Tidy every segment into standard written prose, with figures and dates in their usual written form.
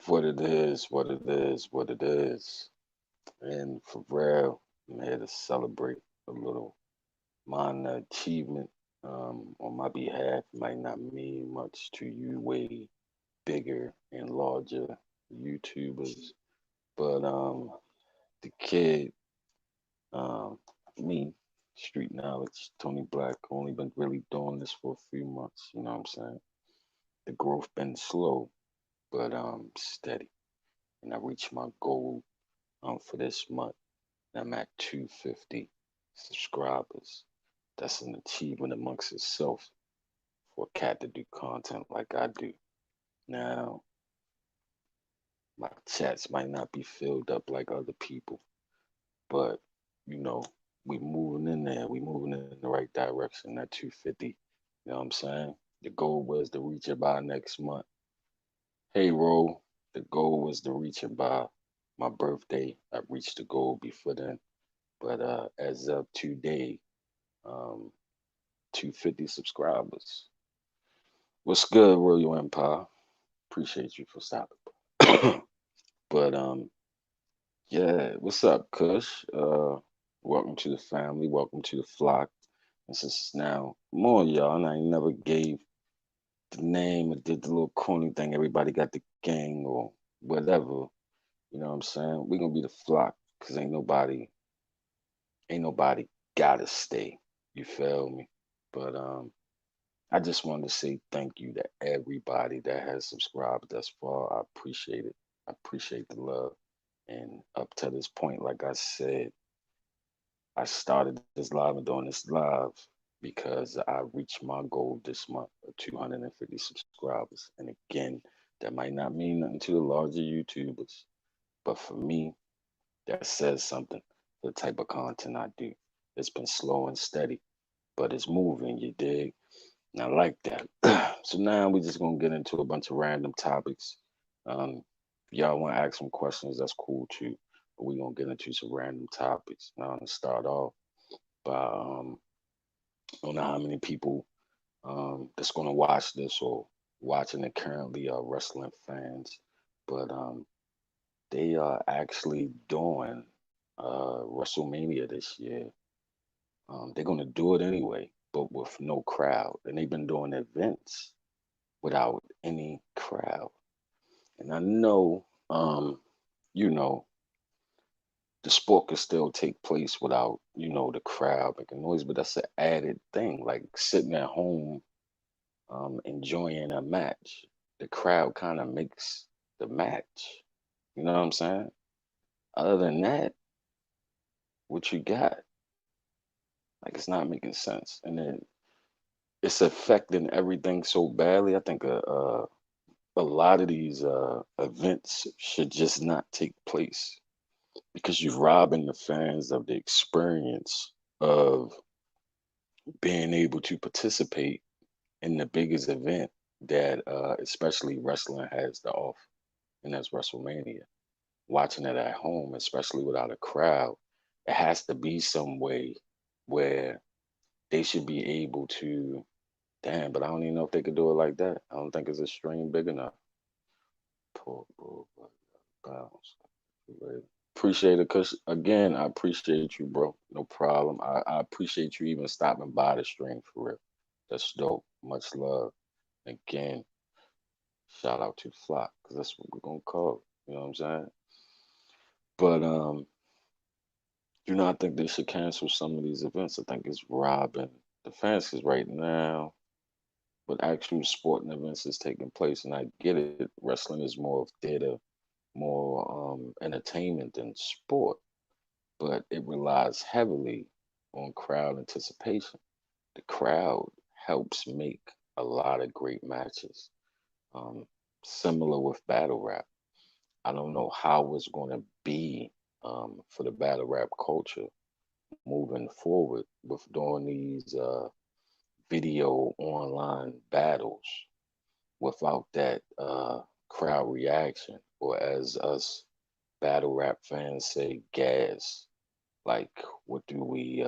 what it is, what it is, what it is. And for real, I'm here to celebrate a little minor achievement on my behalf. Might not mean much to you, way bigger and larger YouTubers. But the kid, um, me, street knowledge, Tony Black, only been really doing this for a few months. You know what I'm saying? The growth been slow, but steady. And I reached my goal for this month. I'm at 250 subscribers. That's an achievement amongst itself for a cat to do content like I do. Now, my chats might not be filled up like other people, but you know, we moving in there. We moving in the right direction. That 250. You know what I'm saying? The goal was to reach it by next month. Hey, Ro, the goal was to reach it by my birthday. I reached the goal before then. But as of today, um, 250 subscribers. What's good, Royal Empire? Appreciate you for stopping. But yeah, what's up, Kush? Welcome to the family. Welcome to the flock. And since it's now more y'all, and I ain't never gave the name or did the little corny thing. Everybody got the gang or whatever. You know what I'm saying? We gonna be the flock because ain't nobody gotta stay. You feel me? But I just wanted to say thank you to everybody that has subscribed thus far. I appreciate it. I appreciate the love. And up to this point, like I said, I started this live and doing this live because I reached my goal this month of 250 subscribers. And again, that might not mean nothing to the larger YouTubers, but for me, that says something for the type of content I do. It's been slow and steady, but it's moving, you dig? And I like that. So now we're just gonna get into a bunch of random topics. If y'all want to ask some questions, that's cool too. But we're gonna get into some random topics. Now I'm gonna start off by I don't know how many people that's gonna watch this or watching it currently are wrestling fans, but they are actually doing WrestleMania this year. They're gonna do it anyway, but with no crowd, and they've been doing events without any crowd. And I know, you know, the sport could still take place without, the crowd making noise, but that's an added thing, like sitting at home, enjoying a match. The crowd kind of makes the match. You know what I'm saying? Other than that, what you got? Like it's not making sense. And then it's affecting everything so badly. I think a lot of these events should just not take place because you're robbing the fans of the experience of being able to participate in the biggest event that especially wrestling has to offer, and that's WrestleMania. Watching it at home, especially without a crowd, it has to be some way where they should be able to. Damn, but I don't even know if they could do it like that. I don't think it's a stream big enough. Poor bounce. Appreciate it, cause again, I appreciate you, bro. No problem. I appreciate you even stopping by the stream for real. That's dope. Much love. Again, shout out to the flock, cause that's what we're gonna call it. You know what I'm saying? But I think they should cancel some of these events. I think it's robbing the fans, cause right now, with actual sporting events is taking place, and I get it. Wrestling is more of theater, more entertainment than sport, but it relies heavily on crowd anticipation. The crowd helps make a lot of great matches. Um, Similar with battle rap. I don't know how it's going to be for the battle rap culture moving forward with doing these video online battles without that crowd reaction, or as us battle rap fans say, gas. Like, what do we?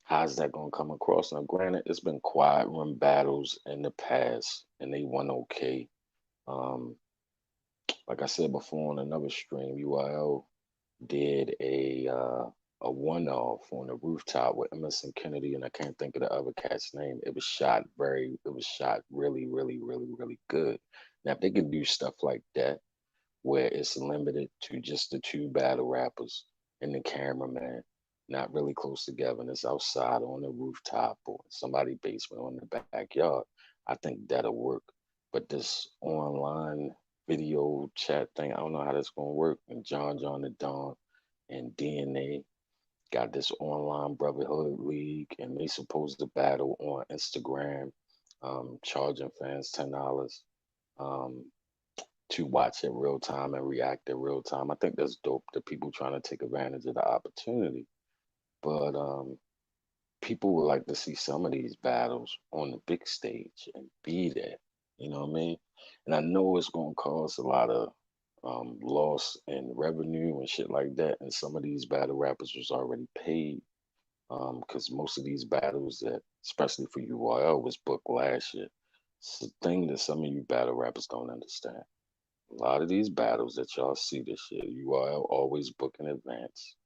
How's that gonna come across? Now, granted, it's been quiet room battles in the past, and they went okay. Um, Like I said before on another stream, URL did a one-off on the rooftop with Emerson Kennedy, and I can't think of the other cat's name. It was shot really, really, really, really good. Now, if they can do stuff like that, where it's limited to just the two battle rappers and the cameraman, not really close together, and it's outside on the rooftop or somebody's basement or in the backyard, I think that'll work. But this online video chat thing, I don't know how that's gonna work. And John the Don and DNA got this online brotherhood league, and they supposed to battle on Instagram, charging fans $10 um, to watch in real time and react in real time. I think that's dope. The people trying to take advantage of the opportunity, but people would like to see some of these battles on the big stage and be there. You know what I mean? And I know it's gonna cause a lot of loss in revenue and shit like that. And some of these battle rappers was already paid because most of these battles that, especially for URL, was booked last year. It's the thing that some of you battle rappers don't understand. A lot of these battles that y'all see this year, URL always book in advance.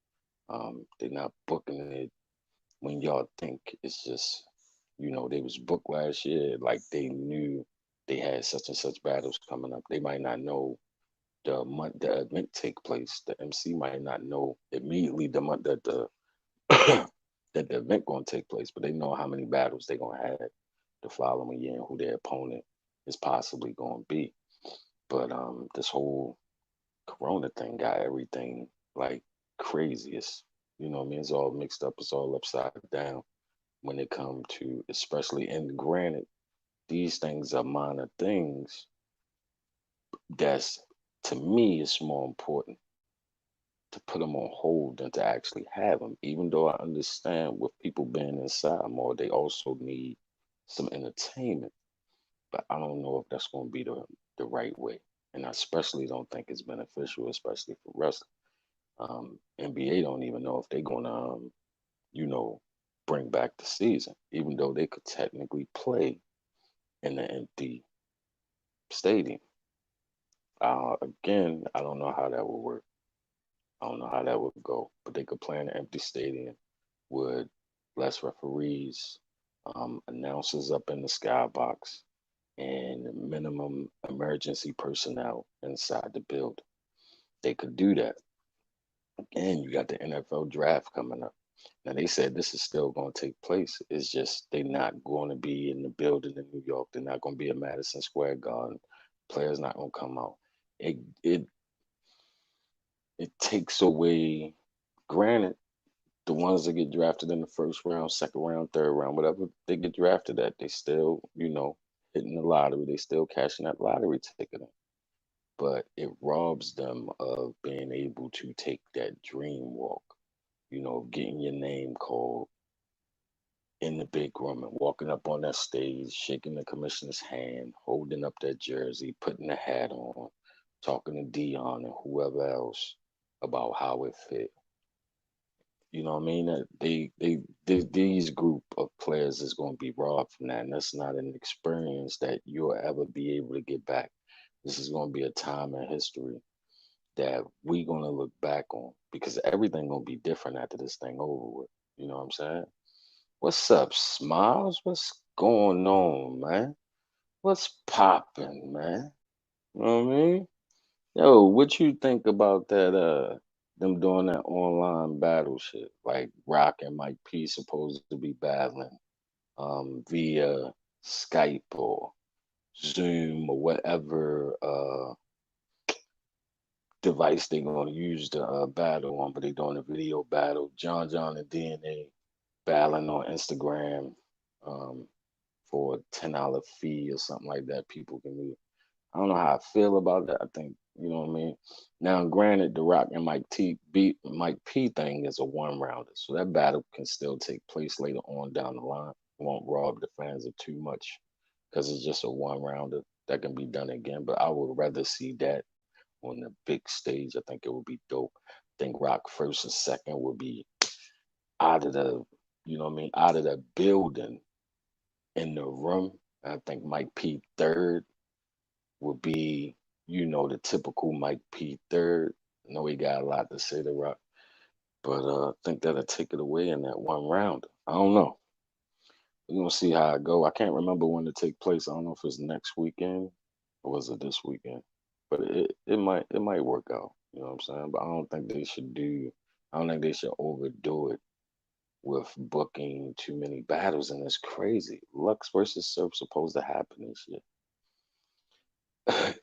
They're not booking it when y'all think. It's just, they was booked last year, like they knew they had such and such battles coming up. They might not know the month the event take place. The MC might not know immediately the month that the that the event gonna take place, but they know how many battles they gonna have the following year and who their opponent is possibly gonna be. But this whole Corona thing got everything like crazy. You know what I mean? It's all mixed up. It's all upside down when it comes to, especially, and granted, these things are minor things. That's, to me, it's more important to put them on hold than to actually have them. Even though I understand with people being inside more, they also need some entertainment. But I don't know if that's going to be the right way. And I especially don't think it's beneficial, especially for wrestling. NBA don't even know if they're gonna, you know, bring back the season, even though they could technically play in an empty stadium. Again, I don't know how that would work. I don't know how that would go, but they could play in an empty stadium with less referees, announcers up in the skybox, and minimum emergency personnel inside the building. They could do that. And you got the NFL draft coming up. Now they said this is still going to take place. It's just they're not going to be in the building in New York. They're not going to be at Madison Square Garden. Players not going to come out. It it it takes away. Granted, the ones that get drafted in the first round, second round, third round, whatever they get drafted at, they still hitting the lottery. They still cashing that lottery ticket in. But it robs them of being able to take that dream walk. Getting your name called in the big room and walking up on that stage, shaking the commissioner's hand, holding up that jersey, putting the hat on, talking to Dion and whoever else about how it fit. You know what I mean? That these group of players is going to be robbed from that, and that's not an experience that you'll ever be able to get back. This is going to be a time in history that we're going to look back on because everything going to be different after this thing over with. You know what I'm saying? What's up, Smiles? What's going on, man? What's popping, man? You know what I mean? Yo, what you think about that, them doing that online battle shit? Like Rock and Mike P supposed to be battling via Skype or Zoom or whatever device they're gonna use to battle on, but they doing a video battle. John and DNA battling on Instagram for a $10 fee or something like that. People can do. I don't know how I feel about that. I think you know what I mean. Now, granted, the Rock and Mike P thing is a one rounder, so that battle can still take place later on down the line. It won't rob the fans of too much because it's just a one rounder that can be done again. But I would rather see that on the big stage. I think it would be dope. I think Rock first and second would be out of the, out of the building in the room. I think Mike P third would be the typical Mike P third. I know he got a lot to say to Rock, but I think that'll take it away in that one round. I don't know. We're gonna see how it go. I can't remember when to take place. I don't know if it's next weekend or was it this weekend. But it might work out. You know what I'm saying? But I don't think they should do I don't think they should overdo it with booking too many battles, and it's crazy. Lux versus Surf supposed to happen this year.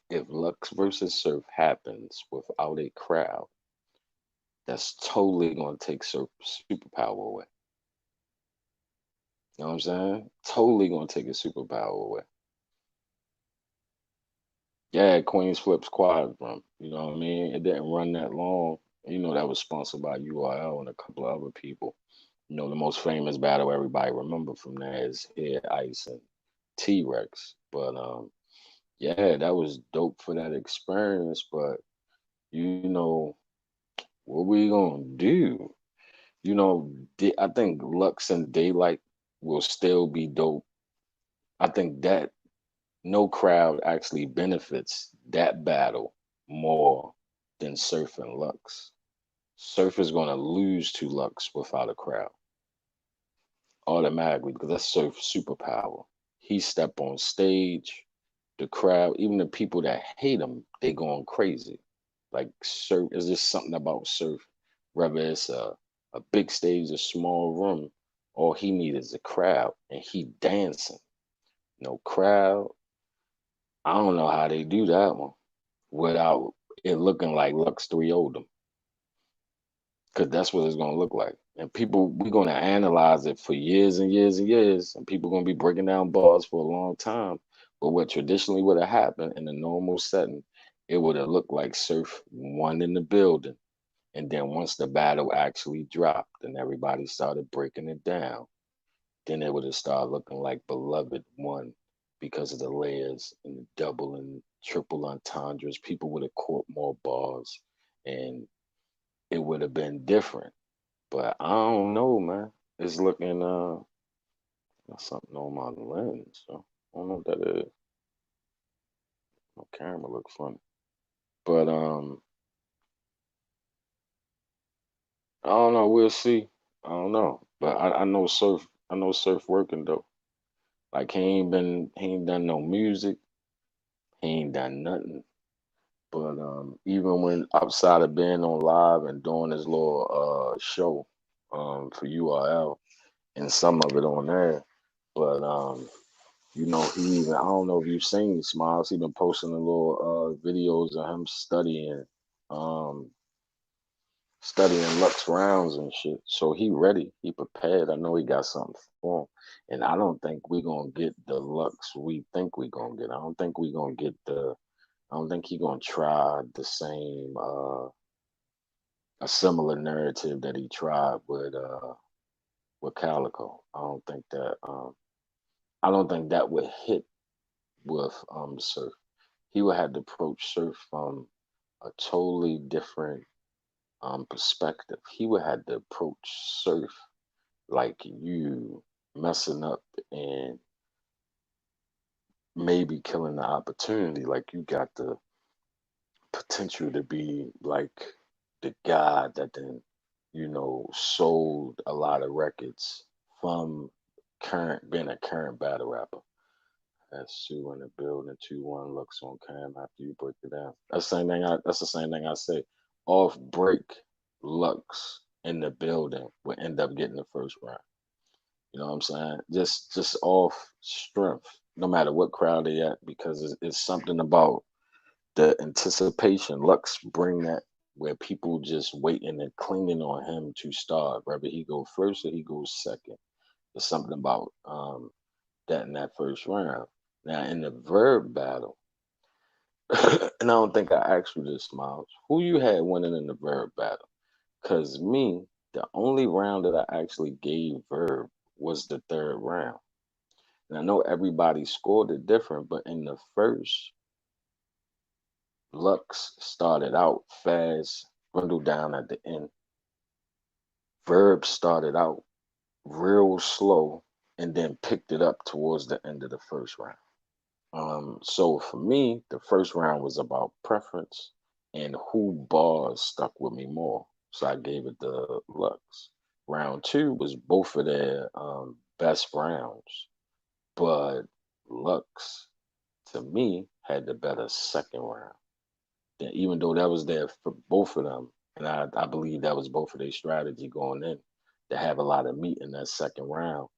If Lux versus Surf happens without a crowd, that's totally gonna take Surf superpower away. You know what I'm saying? Totally gonna take his superpower away. Yeah, Queens Flip Squad from. You know what I mean? It didn't run that long. That was sponsored by URL and a couple of other people. The most famous battle everybody remember from that is Head Ice and T Rex. But yeah, that was dope for that experience. But you know, what we gonna do? I think Lux and Daylight will still be dope. I think that no crowd actually benefits that battle more than Surf and Lux. Surf is gonna lose to Lux without a crowd automatically because that's Surf's superpower. He step on stage, the crowd, even the people that hate him, they going crazy. Like Surf is just something about Surf. Whether it's a big stage, a small room, all he needs is a crowd and he dancing. No crowd. I don't know how they do that one without it looking like Lux 3 them. Because that's what it's gonna look like. And people, we're gonna analyze it for years and years and years, and people gonna be breaking down bars for a long time. But what traditionally would have happened in a normal setting, it would have looked like Surf won in the building. And then once the battle actually dropped and everybody started breaking it down, then it would have started looking like Beloved won because of the layers and the double and triple entendres. People would have caught more bars and it would have been different. But I don't know, man. It's looking got something on my lens. So I don't know what that is. My camera look funny. But I don't know, we'll see. I don't know. But I know Surf working though. Like he ain't done no music, he ain't done nothing. But even when outside of being on live and doing his little show for URL and some of it on there, but he even I don't know if you've seen Smiles. He been posting a little videos of him um studying Lux rounds and shit. So he ready, he prepared. I know he got something for him. And I don't think we gonna get the Lux we think we gonna get. I don't think he gonna try the same a similar narrative that he tried with Calico. I don't think that would hit with Surf. He would have to approach Surf from a totally different perspective. He would have to approach Surf like you messing up and maybe killing the opportunity. Like you got the potential to be like the guy that then, sold a lot of records from current being a current battle rapper. That's Sue in the building. 2-1 looks on cam after you break it down. That's the same thing I say. Off break Lux in the building will end up getting the first round. You know what I'm saying? Just off strength, no matter what crowd they at, because it's something about the anticipation. Lux bring that where people just waiting and clinging on him to start, whether he go first or he goes second. There's something about that in that first round. Now in the verb battle, and I don't think I asked you this, Miles. Who you had winning in the verb battle? Cause me, the only round that I actually gave verb was the third round. And I know everybody scored it different, but in the first, Lux started out fast, dwindled down at the end. Verb started out real slow and then picked it up towards the end of the first round. So for me, the first round was about preference and who bars stuck with me more. So I gave it to Lux. Round two was both of their best rounds, but Lux to me had the better second round. That even though that was there for both of them, and I believe that was both of their strategy going in to have a lot of meat in that second round.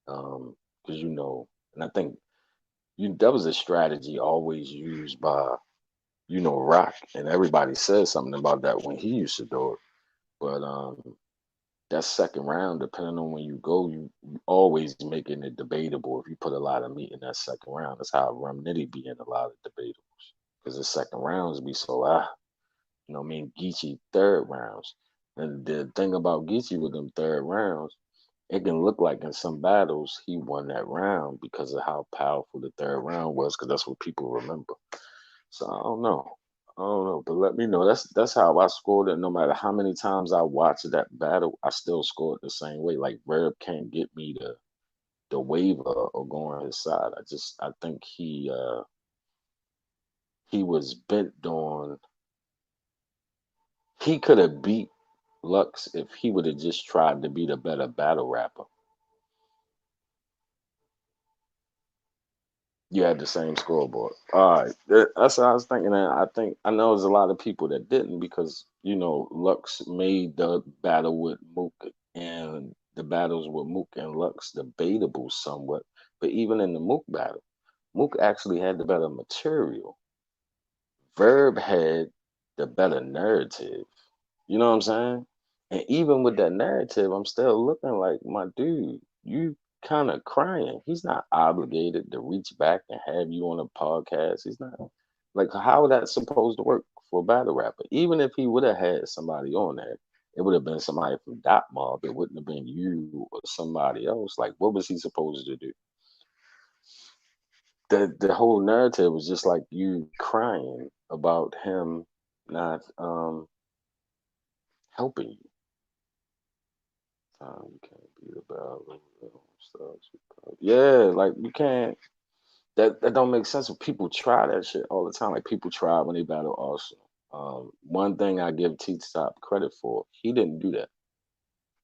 Because and I think that was a strategy always used by Rock, and everybody says something about that when he used to do it. But that second round, depending on when you go, you always making it debatable if you put a lot of meat in that second round. That's how Rum Nitty be in a lot of debatables because the second rounds be so what I mean, Geechee third rounds. And the thing about Geechee with them third rounds, it can look like in some battles he won that round because of how powerful the third round was, because that's what people remember. So I don't know. I don't know, but let me know. That's how I scored it. No matter how many times I watched that battle, I still scored the same way. Like Verb can't get me the waiver or go on his side. I think he was bent on. He could have beat Lux if he would have just tried to be the better battle rapper. You had the same scoreboard. All right, that's what I was thinking. And I know there's a lot of people that didn't because Lux made the battle with Mook and the battles with Mook and Lux debatable somewhat. But even in the Mook battle, Mook actually had the better material. Verb had the better narrative. You know what I'm saying? And even with that narrative, I'm still looking like, my dude, you kind of crying. He's not obligated to reach back and have you on a podcast. He's not like, how that's supposed to work for a battle rapper. Even if he would have had somebody on there, it would have been somebody from Dot Mob. It wouldn't have been you or somebody else. Like, what was he supposed to do? The whole narrative was just like you crying about him not helping you. You can't beat a battle. Yeah, like you can't. That don't make sense. People try that shit all the time. Like people try when they battle Arsenal. One thing I give T Top credit for, he didn't do that.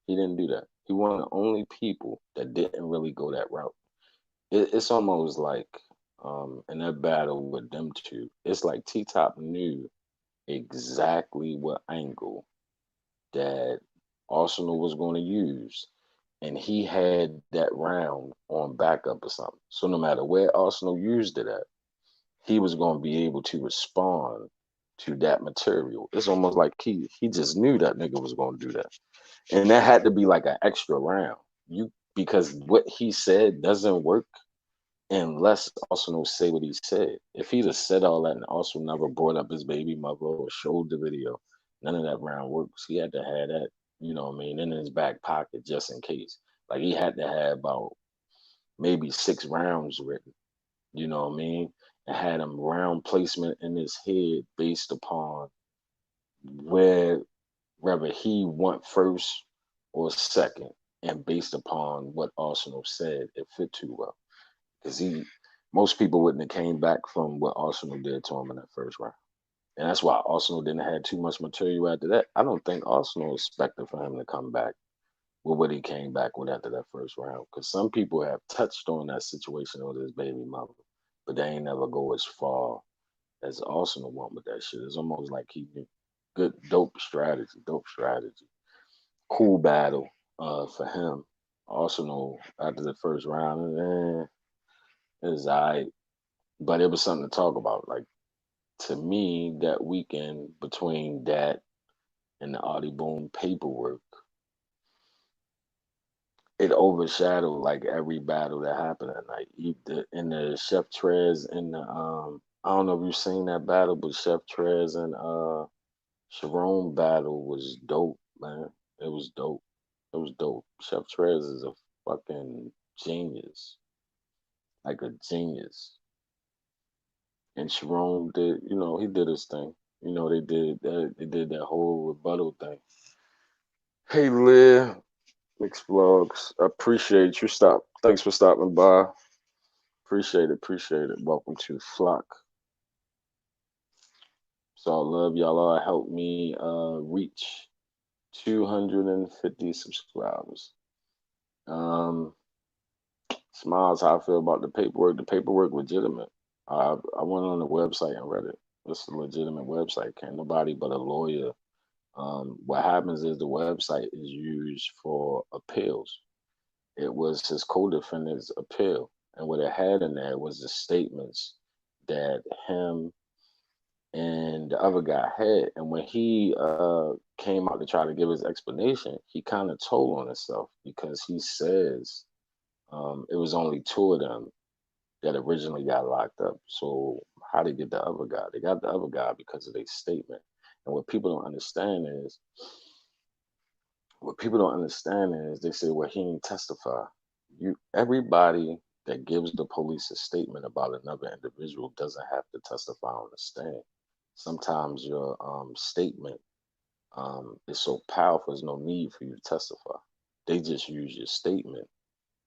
He didn't do that. He one of the only people that didn't really go that route. It's almost like in that battle with them two, it's like T Top knew exactly what angle that Arsenal was going to use, and he had that round on backup or something. So no matter where Arsenal used it at, he was going to be able to respond to that material. It's almost like he just knew that nigga was going to do that, and that had to be like an extra round. Because what he said doesn't work unless Arsenal say what he said. If he'd have said all that and Arsenal never brought up his baby mother or showed the video, none of that round works. He had to have that, what I mean, in his back pocket just in case. Like he had to have about maybe 6 rounds written, you know what I mean? And had him round placement in his head based upon where whether he went first or second, and based upon what Arsenal said, it fit too well. Because most people wouldn't have came back from what Arsenal did to him in that first round. And that's why Arsenal didn't have too much material after that. I don't think Arsenal expected for him to come back with what he came back with after that first round. Because some people have touched on that situation with his baby mother, but they ain't never go as far as Arsenal went with that shit. It's almost like he knew. Good, dope strategy. Cool battle for him. Arsenal after the first round, it was all right. But it was something to talk about. Like to me, that weekend between that and the Audie Boom paperwork, it overshadowed like every battle that happened that night. In the Chef Trez and the I don't know if you've seen that battle, but Chef Trez and Sharon battle was dope, man. It was dope. It was dope. Chef Trez is a fucking genius, like a genius. And Sharon did, he did his thing. They did that whole rebuttal thing. Hey, Leah, Mixed Vlogs. I appreciate you. Thanks for stopping by. Appreciate it. Appreciate it. Welcome to Flock. So I love y'all all helped me reach 250 subscribers. Um, Smiles, how I feel about the paperwork. The paperwork legitimate. I went on the website and read it. It's a legitimate website. Can't nobody but a lawyer. What happens is the website is used for appeals. It was his co-defendant's appeal, and what it had in there was the statements that him and the other guy had. And when he came out to try to give his explanation, he kind of told on himself because he says it was only two of them that originally got locked up. So how they get the other guy? They got the other guy because of their statement. And what people don't understand is they say, well, he didn't testify. Everybody that gives the police a statement about another individual doesn't have to testify on the stand. Sometimes your statement is so powerful, there's no need for you to testify. They just use your statement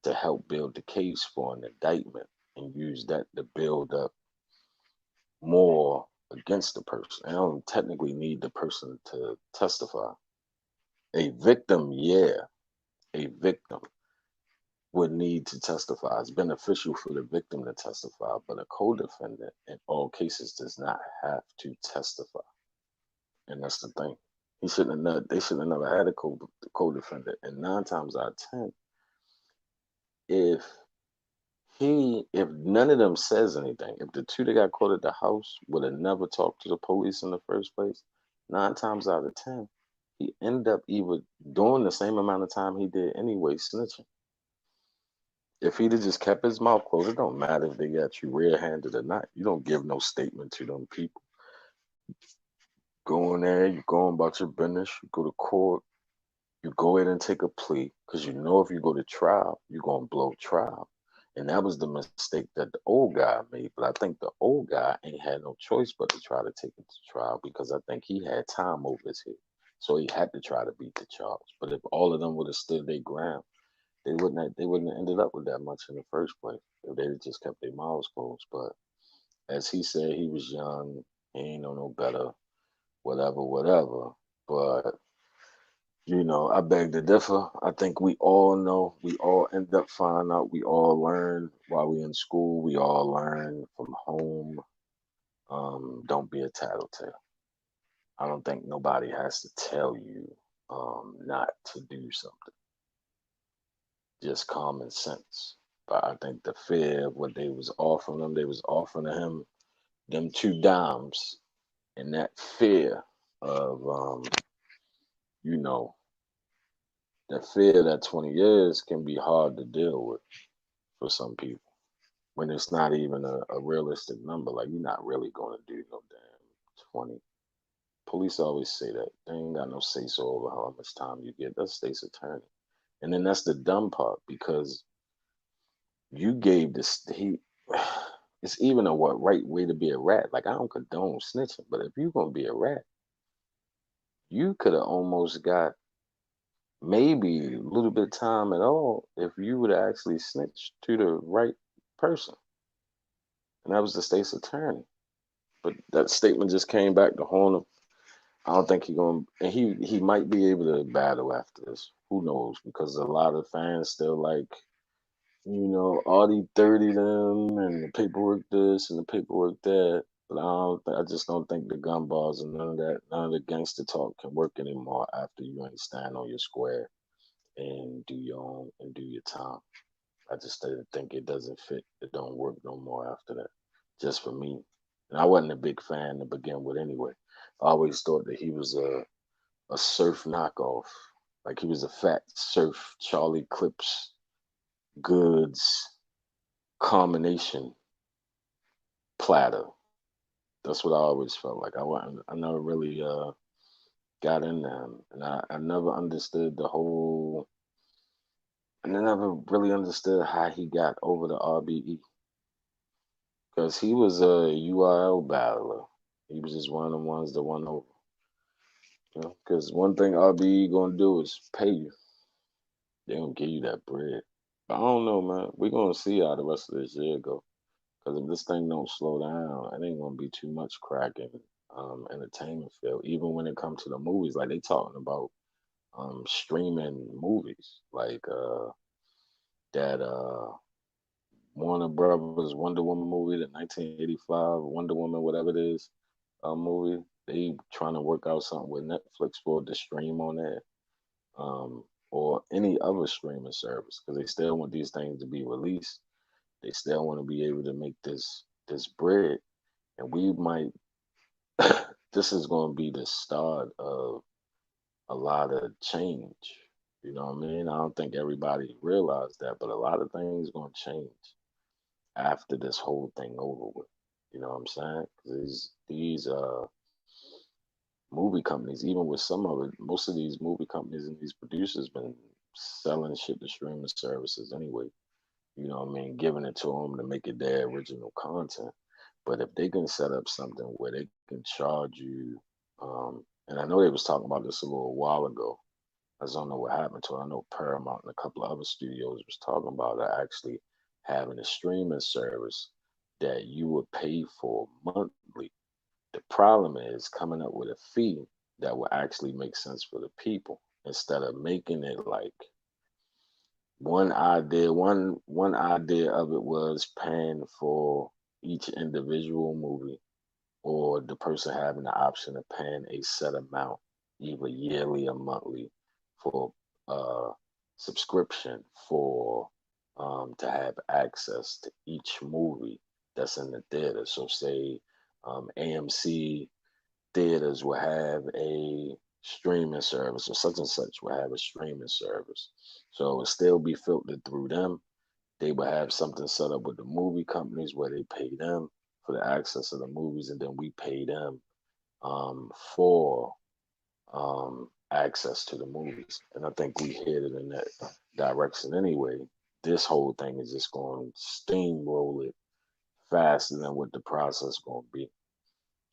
to help build the case for an indictment and use that to build up more against the person. They don't technically need the person to testify. A victim, yeah, a victim would need to testify. It's beneficial for the victim to testify, but a co-defendant in all cases does not have to testify. And that's the thing. They shouldn't have never had a co-defendant. And 9 times out of 10, if if none of them says anything, if the two that got caught at the house would have never talked to the police in the first place, 9 times out of 10, he ended up either doing the same amount of time he did anyway, snitching. If he'd have just kept his mouth closed, it don't matter if they got you red-handed or not. You don't give no statement to them people. Go in there, you go on about your business, you go to court, you go in and take a plea, because you know if you go to trial, you're going to blow trial. And that was the mistake that the old guy made. But I think the old guy ain't had no choice but to try to take it to trial because I think he had time over his head. So he had to try to beat the charge. But if all of them would have stood their ground, they wouldn't have ended up with that much in the first place if they had just kept their mouths closed. But as he said, he was young, he ain't know no better, whatever, whatever. But I beg to differ. I think we all know, we all end up finding out, we all learn while we in school, we all learn from home. Don't be a tattletale. I don't think nobody has to tell you not to do something. Just common sense. But I think the fear of what they was offering him them 2 dimes, and that fear of you know, that fear that 20 years can be hard to deal with for some people when it's not even a realistic number. Like, you're not really going to do no damn 20. Police always say that. They ain't got no say so over how much time you get. That's state's attorney. And then that's the dumb part because you gave this, it's even a what right way to be a rat. Like, I don't condone snitching, but if you're going to be a rat, you could have almost got maybe a little bit of time at all if you would have actually snitched to the right person. And that was the state's attorney. But that statement just came back to haunt him. I don't think and he might be able to battle after this. Who knows? Because a lot of fans still like, Audi 30 them and the paperwork this and the paperwork that. But I just don't think the gun bars and none of the gangster talk can work anymore after you ain't stand on your square and do your own and do your time. I just didn't think it doesn't fit. It don't work no more after that. Just for me. And I wasn't a big fan to begin with anyway. I always thought that he was a surf knockoff. Like he was a fat surf Charlie Clips goods combination platter. That's what I always felt like. I never really got in them. And I never understood and I never really understood how he got over the RBE. Because he was a URL battler. He was just one of the ones that won over. Because one thing RBE gonna do is pay you. They gonna give you that bread. But I don't know, man. We're gonna see how the rest of this year go. Because if this thing don't slow down, it ain't gonna be too much cracking entertainment field. Even when it comes to the movies, like they talking about streaming movies, like that Warner Brothers Wonder Woman movie, the 1985 Wonder Woman, whatever it is, movie. They trying to work out something with Netflix for the stream on there, or any other streaming service, because they still want these things to be released. They still want to be able to make this bread, and we might. This is going to be the start of a lot of change. You know what I mean? I don't think everybody realized that, but a lot of things going to change after this whole thing over with. You know what I'm saying? 'Cause these movie companies, even with some of it, most of these movie companies and these producers been selling shit to streaming services anyway. You know what I mean? Giving it to them to make it their original content. But if they can set up something where they can charge you, and I know they was talking about this a little while ago. I just don't know what happened to it. I know Paramount and a couple of other studios was talking about actually having a streaming service that you would pay for monthly. The problem is coming up with a fee that will actually make sense for the people instead of making it like one idea of it was paying for each individual movie, or the person having the option of paying a set amount, either yearly or monthly, for subscription for to have access to each movie that's in the theater. So say AMC theaters will have a streaming service, or such and such will have a streaming service. So it will still be filtered through them. They will have something set up with the movie companies where they pay them for the access of the movies, and then we pay them for access to the movies. And I think we headed in that direction anyway. This whole thing is just going to steamroll it faster than what the process going to be.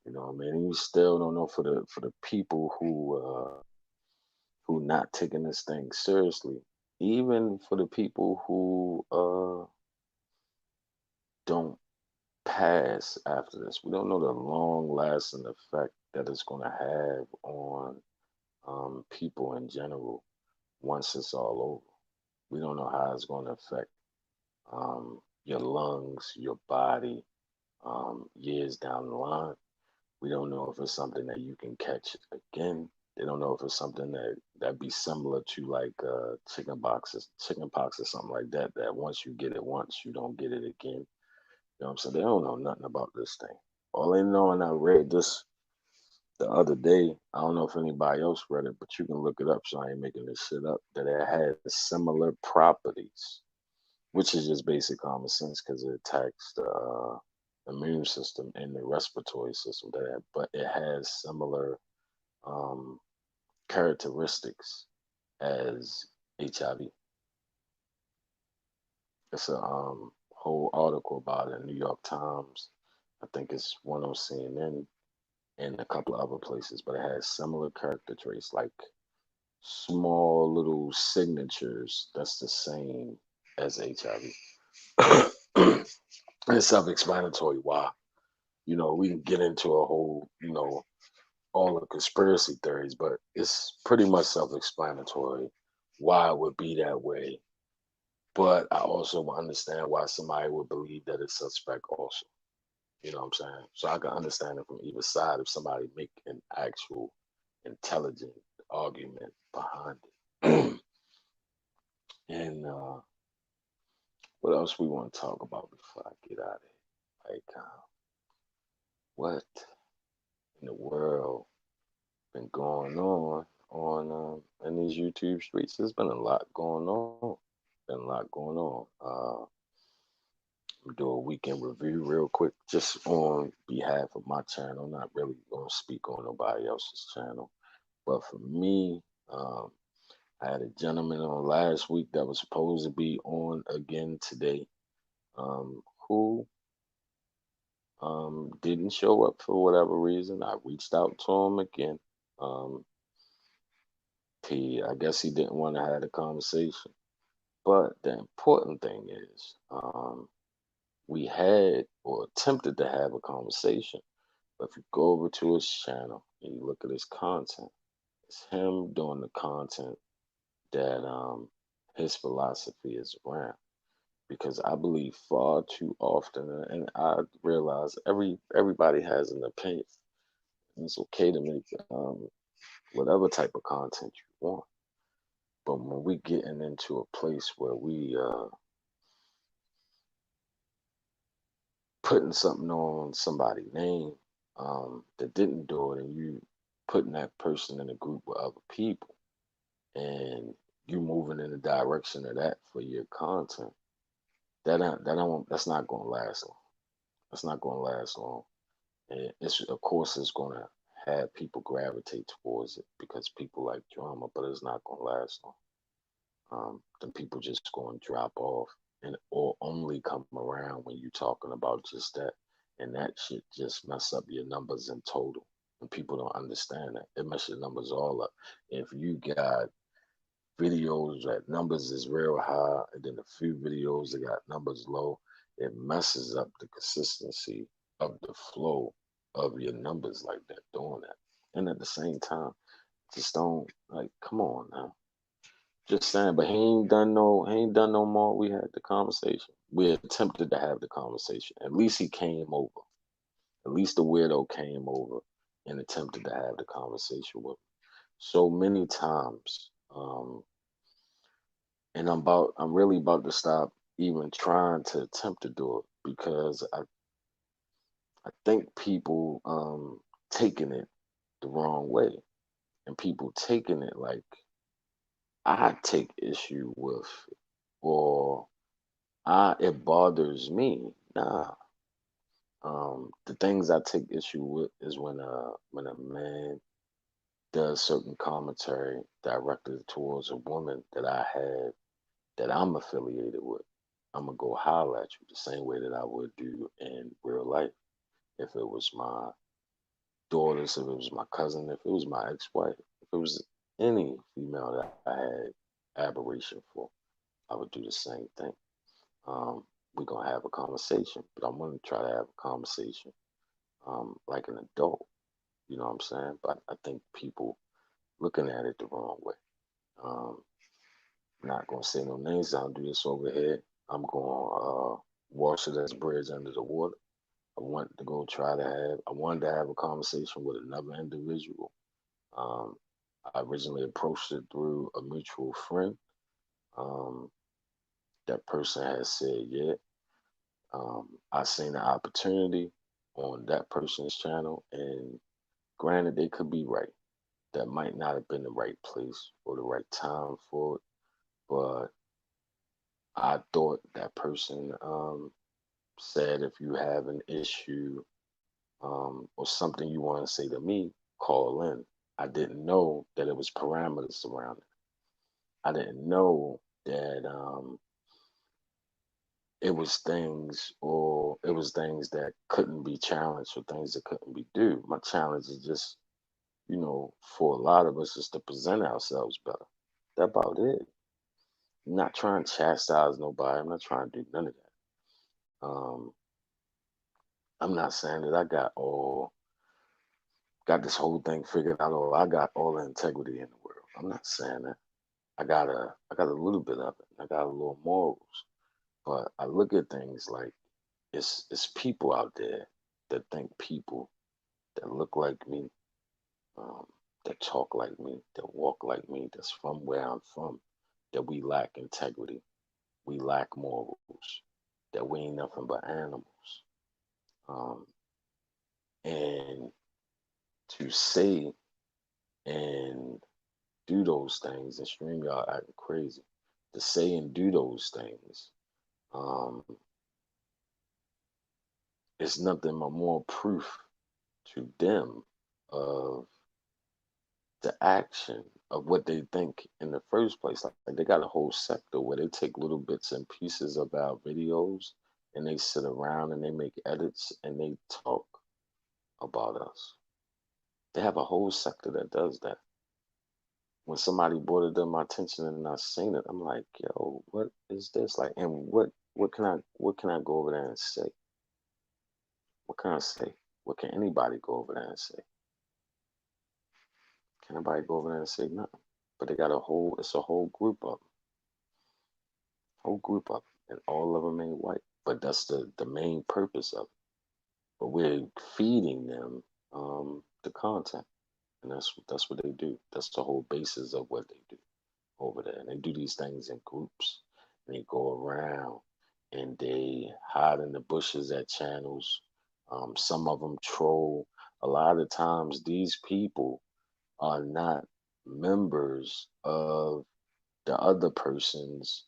You know what I mean? And you still don't know for the people who not taking this thing seriously. Even for the people who don't pass after this, we don't know the long lasting effect that it's going to have on people in general once it's all over. We don't know how it's going to affect your lungs, your body, years down the line. We don't know if it's something that you can catch again. They don't know if it's something that be similar to like chicken pox or something like that. That once you get it once, you don't get it again. You know what I'm saying? They don't know nothing about this thing. All they know, and I read this the other day. I don't know if anybody else read it, but you can look it up. So I ain't making this shit up. That it has similar properties, which is just basic common sense because it attacks the immune system and the respiratory system. But it has similar um, characteristics as HIV. It's a whole article about it in New York Times. I think it's one on CNN and a couple of other places, but it has similar character traits, like small little signatures that's the same as HIV. It's self-explanatory why. We can get into a whole, all the conspiracy theories, but it's pretty much self-explanatory why it would be that way. But I also understand why somebody would believe that it's suspect also. You know what I'm saying? So I can understand it from either side if somebody make an actual intelligent argument behind it. And what else we want to talk about before I get out of here? Like, what in the world been going on in these YouTube streets? There's been a lot going on. Been a lot going on. Do a weekend review real quick, just on behalf of my channel. Not really gonna speak on nobody else's channel, but for me, I had a gentleman on last week that was supposed to be on again today, who didn't show up for whatever reason. I reached out to him again. Um, I guess he didn't want to have a conversation. But the important thing is, we had or attempted to have a conversation. But if you go over to his channel and you look at his content, it's him doing the content that his philosophy is around. Because I believe far too often, and I realize everybody has an opinion. And it's okay to make whatever type of content you want. But when we getting into a place where we putting something on somebody's name that didn't do it, and you putting that person in a group with other people, and you moving in the direction of that for your content, that's not going to last long. That's not going to last long. And it's of course it's going to have people gravitate towards it because people like drama, but it's not going to last long. Then people just going to drop off and or only come around when you're talking about just that, and that shit just mess up your numbers in total. And people don't understand that it messes your numbers all up. If you got videos that numbers is real high, and then a few videos that got numbers low, it messes up the consistency of the flow of your numbers like that doing that. And at the same time, just don't like come on now. Just saying, but he ain't done no more. We had the conversation. We attempted to have the conversation. At least he came over. At least the weirdo came over and attempted to have the conversation with me. So many times. And I'm really about to stop even trying to attempt to do it because I think people taking it the wrong way, and people taking it like I take issue with, or I it bothers me. Nah. The things I take issue with is when a man does certain commentary directed towards a woman that I have that I'm affiliated with. I'm gonna go holler at you the same way that I would do in real life. If it was my daughters, if it was my cousin, if it was my ex-wife, if it was any female that I had aberration for, I would do the same thing. We're gonna have a conversation, but I'm gonna try to have a conversation like an adult. You know what I'm saying? But I think people looking at it the wrong way. Um, not gonna say no names. I'll do this over here. I'm gonna wash it as bridge under the water. I want to go try to have. I wanted to have a conversation with another individual. Um, I originally approached it through a mutual friend. Um, that person has said, "Yeah." I seen the opportunity on that person's channel, and granted, they could be right. That might not have been the right place or the right time for it, but I thought that person said if you have an issue or something you want to say to me, call in. I didn't know that it was parameters around it. I didn't know that it was things that couldn't be challenged or things that couldn't be do. My challenge is just, for a lot of us is to present ourselves better. That's about it. I'm not trying to chastise nobody. I'm not trying to do none of that. I'm not saying that got this whole thing figured out or I got all the integrity in the world. I'm not saying that. I got a little bit of it. I got a little morals. But I look at things like it's people out there that think people that look like me, um, that talk like me, that walk like me, that's from where I'm from, that we lack integrity, we lack morals, that we ain't nothing but animals. Um, and to say and do those things, and StreamYard acting crazy, to say and do those things, um, is nothing but more proof to them of the action of what they think in the first place. Like they got a whole sector where they take little bits and pieces of our videos and they sit around and they make edits and they talk about us. They have a whole sector that does that. When somebody brought it to my attention and I seen it, I'm like, yo, what is this? Like, and what can I go over there and say? What can I say? What can anybody go over there and say? Can anybody go over there and say nothing? But they got it's a whole group of them, and all of them ain't white. But that's the main purpose of it. But we're feeding them the content, and that's what they do. That's the whole basis of what they do over there. And they do these things in groups. And they go around and they hide in the bushes at channels. Some of them troll. A lot of times, these people are not members of the other person's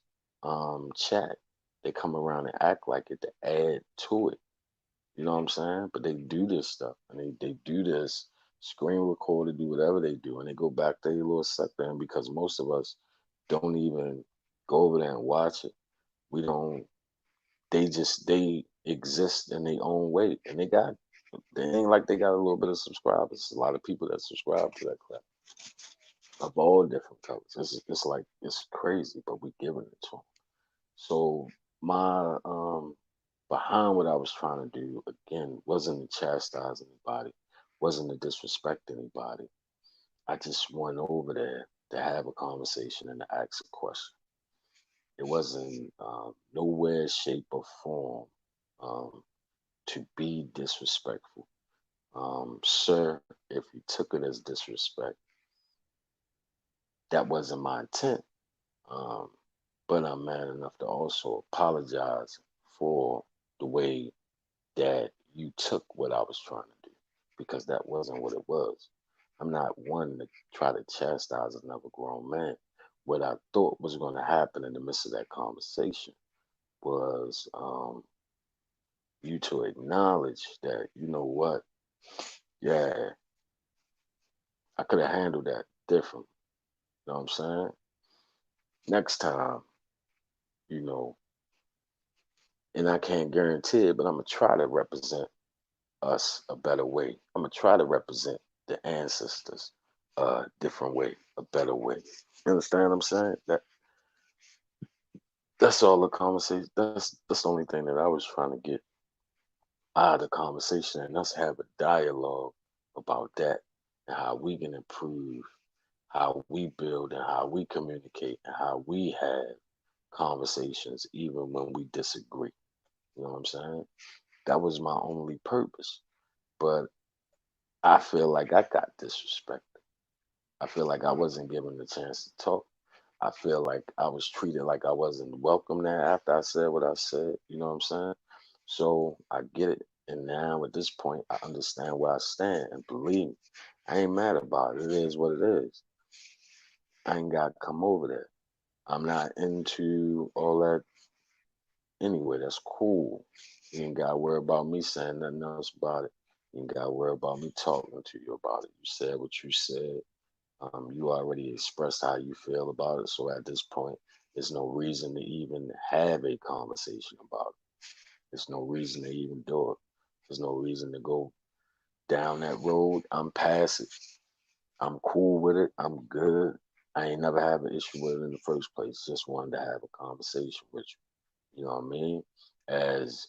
chat. They come around and act like it to add to it. You know what I'm saying? But they do this stuff and they do this screen record, do whatever they do, and they go back to their little sector. And because most of us don't even go over there and watch it, we don't, they exist in their own way. And they ain't like they got a little bit of subscribers. A lot of people that subscribe to that crap of all different colors. It's like, it's crazy, but we giving it to them. So my behind what I was trying to do again wasn't to chastise anybody, wasn't to disrespect anybody. I just went over there to have a conversation and to ask a question. It wasn't nowhere, shape, or form um, to be disrespectful. Sir, if you took it as disrespect, that wasn't my intent. Um, but I'm man enough to also apologize for the way that you took what I was trying to do, because that wasn't what it was. I'm not one to try to chastise another grown man. What I thought was going to happen in the midst of that conversation was you to acknowledge that, you know what, yeah, I could have handled that different. You know what I'm saying? Next time, you know, and I can't guarantee it, but I'm going to try to represent us a better way. I'm gonna try to represent the ancestors a different way, a better way. You understand what I'm saying? That's all the conversation. That's the only thing that I was trying to get out of the conversation, and us have a dialogue about that and how we can improve, how we build, and how we communicate, and how we have conversations even when we disagree. You know what I'm saying? That was my only purpose. But I feel like I got disrespected. I feel like I wasn't given the chance to talk. I feel like I was treated like I wasn't welcome there after I said what I said. You know what I'm saying? So I get it. And now at this point, I understand where I stand. And believe me, I ain't mad about it. It is what it is. I ain't got to come over there. I'm not into all that anyway. That's cool. You ain't got to worry about me saying nothing else about it. You ain't got to worry about me talking to you about it. You said what you said. You already expressed how you feel about it. So at this point, there's no reason to even have a conversation about it. There's no reason to even do it. There's no reason to go down that road. I'm past it. I'm cool with it. I'm good. I ain't never have an issue with it in the first place. Just wanted to have a conversation with you. You know what I mean? As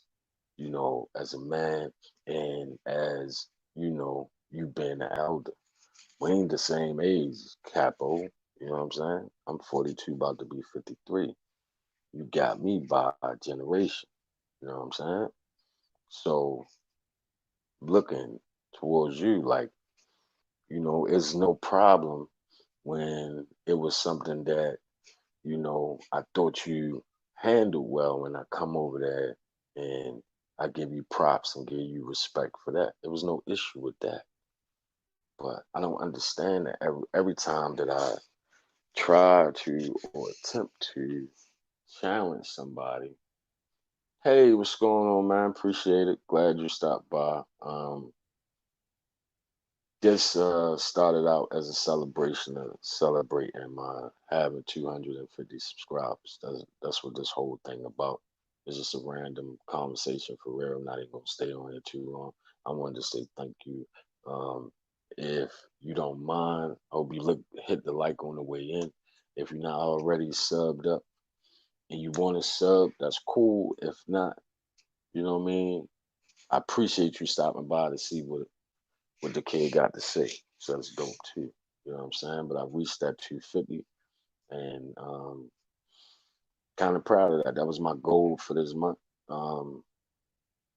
as a man, and as you being an elder. We ain't the same age, Capo. You know what I'm saying? I'm 42, about to be 53. You got me by a generation. You know what I'm saying? So looking towards you, like, it's no problem when it was something that, I thought you handled well when I come over there and I give you props and give you respect for that. There was no issue with that. But I don't understand that every time that I try to or attempt to challenge somebody. Hey, what's going on, man? Appreciate it. Glad you stopped by. This started out as a celebration of celebrating my having 250 subscribers. That's what this whole thing about. It's just a random conversation for real. I'm not even gonna stay on here too long. I wanted to say thank you. Um, if you don't mind, I hope you hit the like on the way in. If you're not already subbed up, and you want to sub, that's cool. If not, you know what I mean? I appreciate you stopping by to see what the kid got to say. So that's dope too. You know what I'm saying? But I've reached that 250 and kind of proud of that. That was my goal for this month. Um,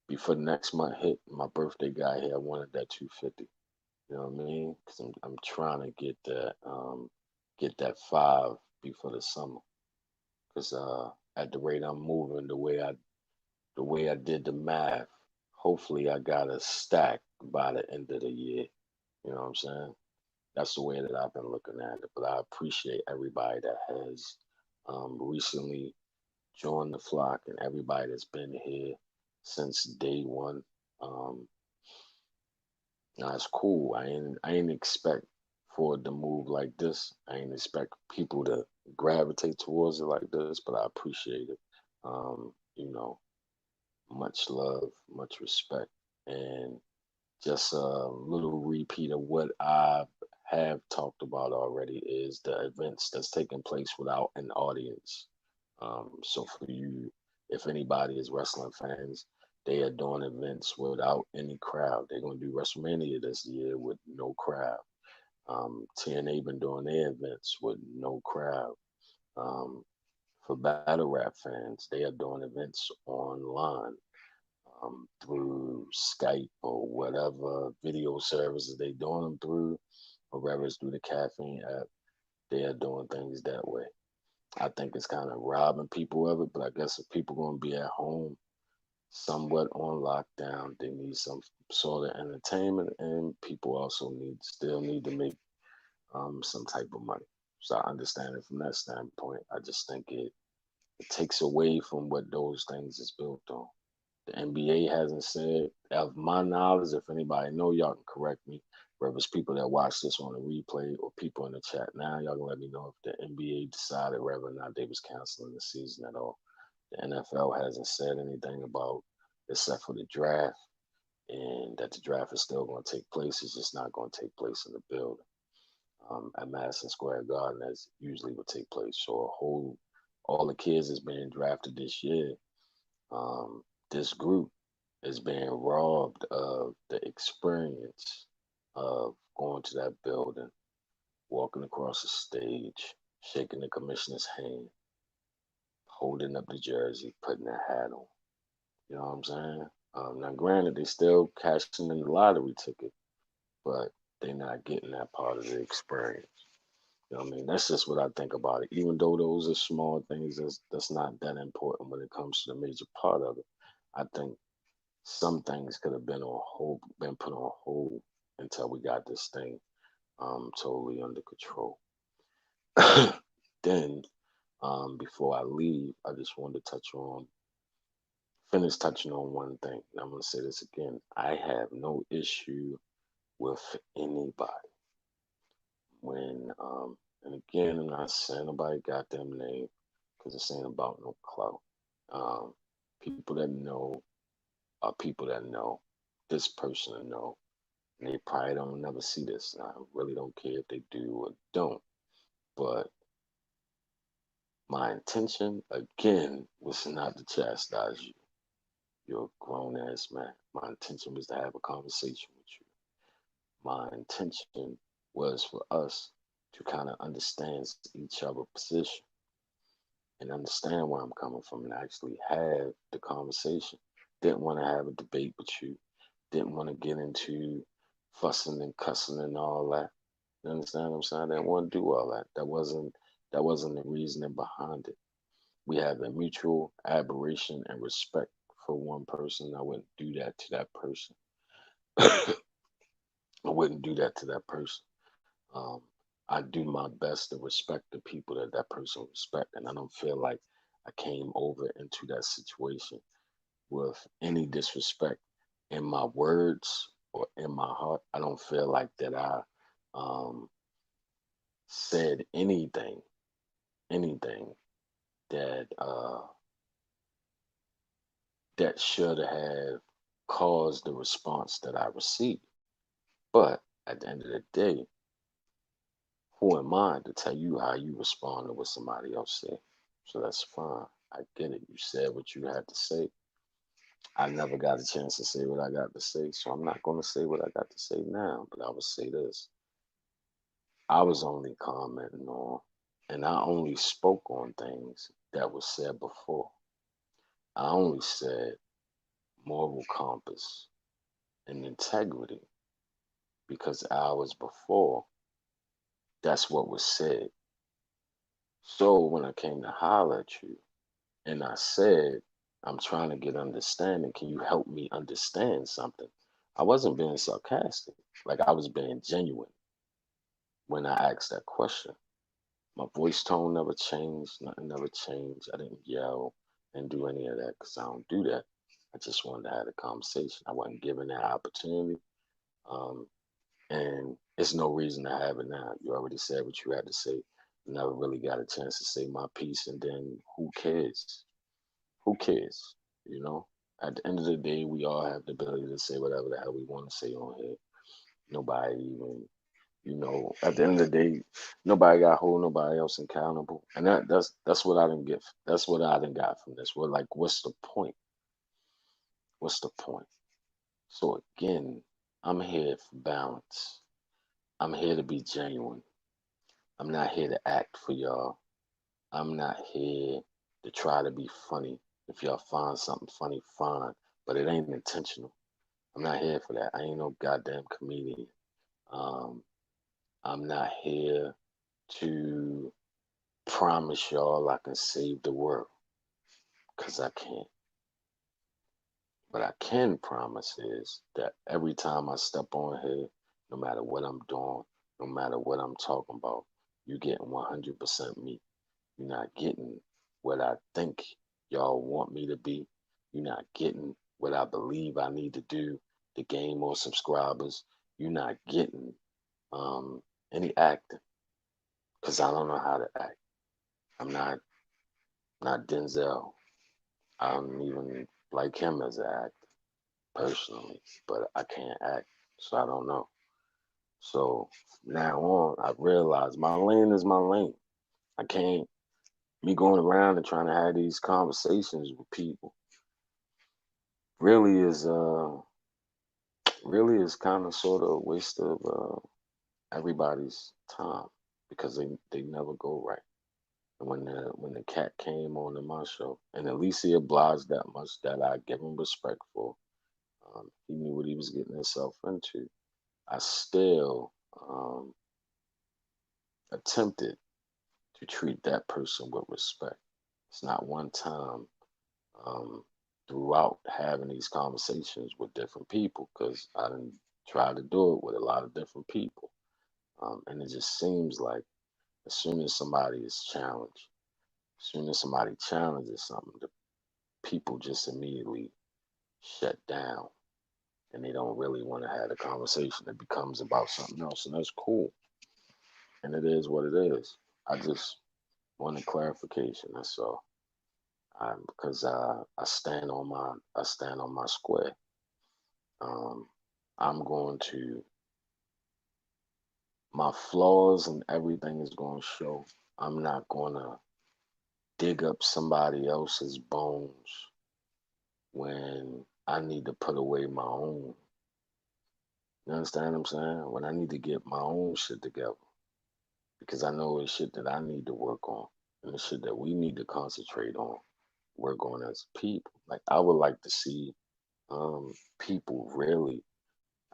Before the next month hit, my birthday got here, I wanted that 250. You know what I mean? Because I'm trying to get that five before the summer. Because at the rate I'm moving, the way I did the math, hopefully I got a stack by the end of the year. You know what I'm saying? That's the way that I've been looking at it. But I appreciate everybody that has recently joined the flock and everybody that's been here since day one. Um, Now it's cool. I ain't expect for it to move like this. I ain't expect people to gravitate towards it like this, but I appreciate it. You know, much love, much respect, and just a little repeat of what I have talked about already is the events that's taking place without an audience. So for you, if anybody is wrestling fans, they are doing events without any crowd. They're gonna do WrestleMania this year with no crowd. TNA been doing their events with no crowd. Um, for battle rap fans, they are doing events online through Skype or whatever video services they doing them through, or whether it's through the caffeine app, they are doing things that way. I think it's kind of robbing people of it, but I guess if people gonna be at home, somewhat on lockdown, they need some sort of entertainment, and people also still need to make some type of money. So I understand it from that standpoint. I just think it takes away from what those things is built on. The NBA hasn't said, of my knowledge, if anybody know, y'all can correct me. Whether it's people that watch this on the replay or people in the chat now, y'all can let me know if the NBA decided whether or not they was canceling the season at all. The NFL hasn't said anything about, except for the draft, and that the draft is still going to take place. It's just not going to take place in the building at Madison Square Garden, as usually would take place. So all the kids that's being drafted this year, um, this group is being robbed of the experience of going to that building, walking across the stage, shaking the commissioner's hand, holding up the jersey, putting a hat on. You know what I'm saying? Now, granted, they still cashing in the lottery ticket, but they're not getting that part of the experience. You know what I mean? That's just what I think about it. Even though those are small things, that's not that important when it comes to the major part of it. I think some things could have been put on hold until we got this thing totally under control. Then, before I leave, I just wanted to finish touching on one thing. And I'm gonna say this again. I have no issue with anybody when and again, I'm not saying nobody got them name because it's ain't about no clout. Um, People that know are people that know this person to know. And they probably don't never see this. And I really don't care if they do or don't. But my intention, again, was not to chastise you. You're a grown ass man. My intention was to have a conversation with you. My intention was for us to kind of understand each other's position and understand where I'm coming from and actually have the conversation. Didn't want to have a debate with you. Didn't want to get into fussing and cussing and all that. You understand what I'm saying? I didn't want to do all that. That wasn't the reasoning behind it. We have a mutual admiration and respect for one person. I wouldn't do that to that person. I wouldn't do that to that person. Um, I do my best to respect the people that person respect, and I don't feel like I came over into that situation with any disrespect in my words or in my heart. I don't feel like that I um, said anything that that should have caused the response that I received. But at the end of the day, who am I to tell you how you respond to what somebody else said? So that's fine. I get it. You said what you had to say. I never got a chance to say what I got to say, so I'm not going to say what I got to say now, but I will say this. I was only commenting on, and I only spoke on things that were said before. I only said moral compass and integrity because hours before, that's what was said. So when I came to holler at you and I said, I'm trying to get understanding, can you help me understand something? I wasn't being sarcastic, like I was being genuine when I asked that question. My voice tone never changed, nothing never changed. I didn't yell and do any of that because I don't do that. I just wanted to have a conversation. I wasn't given that opportunity. Um, and it's no reason to have it now. You already said what you had to say. Never really got a chance to say my piece, and then who cares? Who cares? You know, at the end of the day, we all have the ability to say whatever the hell we want to say on here. Nobody even, at the end of the day, nobody got hold nobody else accountable, and that's what I didn't get. That's what I didn't got from this. What like, what's the point? What's the point? So again, I'm here for balance. I'm here to be genuine. I'm not here to act for y'all. I'm not here to try to be funny. If y'all find something funny, fine, but it ain't intentional. I'm not here for that. I ain't no goddamn comedian. Um, I'm not here to promise y'all I can save the world, because I can't. But I can promise is that every time I step on here, no matter what I'm doing, no matter what I'm talking about, you getting 100% me. You're not getting what I think y'all want me to be. You're not getting what I believe I need to do to gain more subscribers. You're not getting um, any acting because I don't know how to act. I'm not Denzel. I don't even like him as an actor personally, but I can't act, so I don't know. So now on, I realize my lane is my lane. I can't me going around and trying to have these conversations with people really is really is kind of sort of a waste of everybody's time because they never go right. And when the cat came on to my show, and at least he obliged that much that I give him respect for. He knew what he was getting himself into. I still attempted to treat that person with respect. It's not one time um, throughout having these conversations with different people because I didn't try to do it with a lot of different people. And it just seems like as soon as somebody is challenged, as soon as somebody challenges something, the people just immediately shut down and they don't really want to have a conversation. It becomes about something else, and that's cool. And it is what it is. I just wanted clarification. That's all. Because I stand on my square. Um, I'm going to my flaws and everything is going to show. I'm not going to dig up somebody else's bones when I need to put away my own. You understand what I'm saying? When I need to get my own shit together because I know it's shit that I need to work on and the shit that we need to concentrate on, work on as people. Like I would like to see people really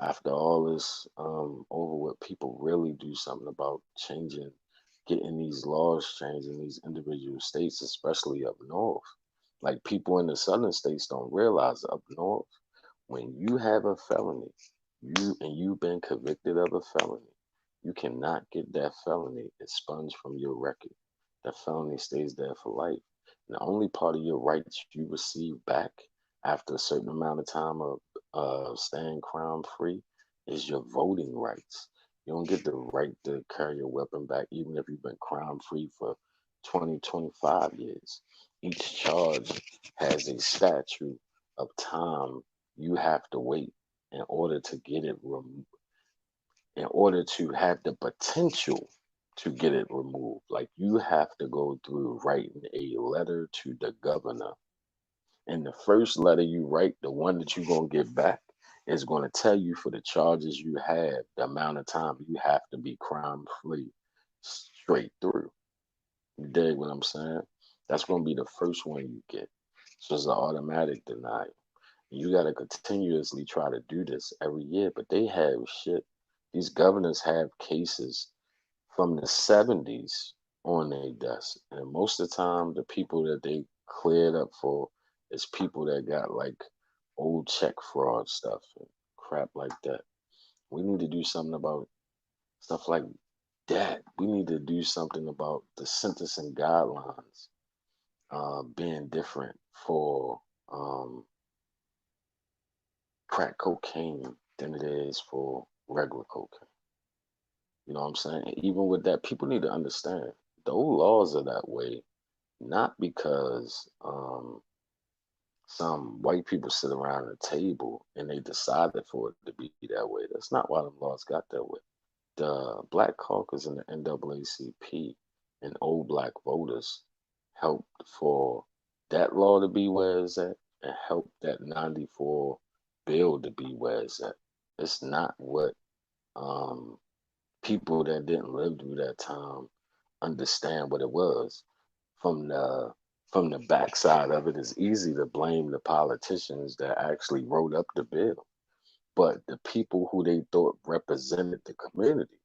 after all this over with, people really do something about changing, getting these laws changed in these individual states, especially up north. Like people in the southern states don't realize up north, when you have a felony, you've been convicted of a felony, you cannot get that felony expunged from your record. That felony stays there for life. And the only part of your rights you receive back after a certain amount of time of staying crime free is your voting rights. You don't get the right to carry a weapon back, even if you've been crime free for 20, 25 years. Each charge has a statute of time you have to wait in order to get it in order to have the potential to get it removed. Like you have to go through writing a letter to the governor. And the first letter you write, the one that you're going to get back, is going to tell you for the charges you have, the amount of time you have to be crime free straight through. You dig what I'm saying? That's going to be the first one you get. So it's an automatic denial. You got to continuously try to do this every year, but they have shit. These governors have cases from the 70s on their desk. And most of the time, the people that they cleared up for is people that got like old check fraud stuff and crap like that. We need to do something about stuff like that. We need to do something about the sentencing guidelines being different for crack cocaine than it is for regular cocaine. You know what I'm saying? And even with that, people need to understand those laws are that way, not because some white people sit around a table and they decided for it to be that way. That's not why the laws got that way. The Black Caucus and the NAACP and old black voters helped for that law to be where it's at and helped that 94 bill to be where it's at. It's not what um, people that didn't live through that time understand what it was. From the from the backside of it, it's easy to blame the politicians that actually wrote up the bill. But the people who they thought represented the community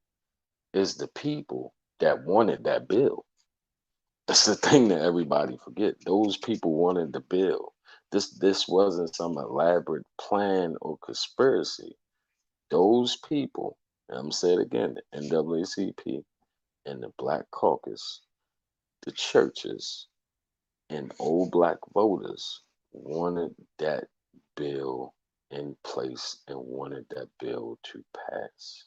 is the people that wanted that bill. That's the thing that everybody forget. Those people wanted the bill. This wasn't some elaborate plan or conspiracy. Those people, and I'm saying it again, the NAACP and the Black Caucus, the churches, and old black voters wanted that bill in place and wanted that bill to pass.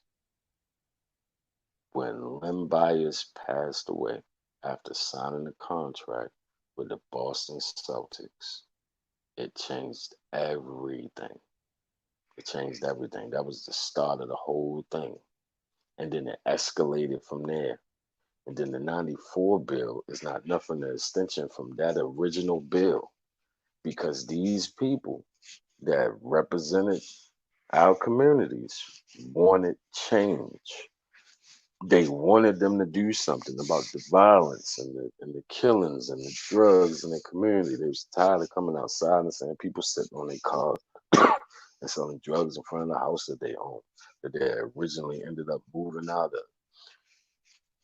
When Len Bias passed away after signing a contract with the Boston Celtics, it changed everything. It changed everything. That was the start of the whole thing. And then it escalated from there. And then the 94 bill is not nothing an extension from that original bill because these people that represented our communities wanted change. They wanted them to do something about the violence and the killings and the drugs in the community. They was tired of coming outside and saying people sitting on their cars and selling drugs in front of the house that they own, that they originally ended up moving out of.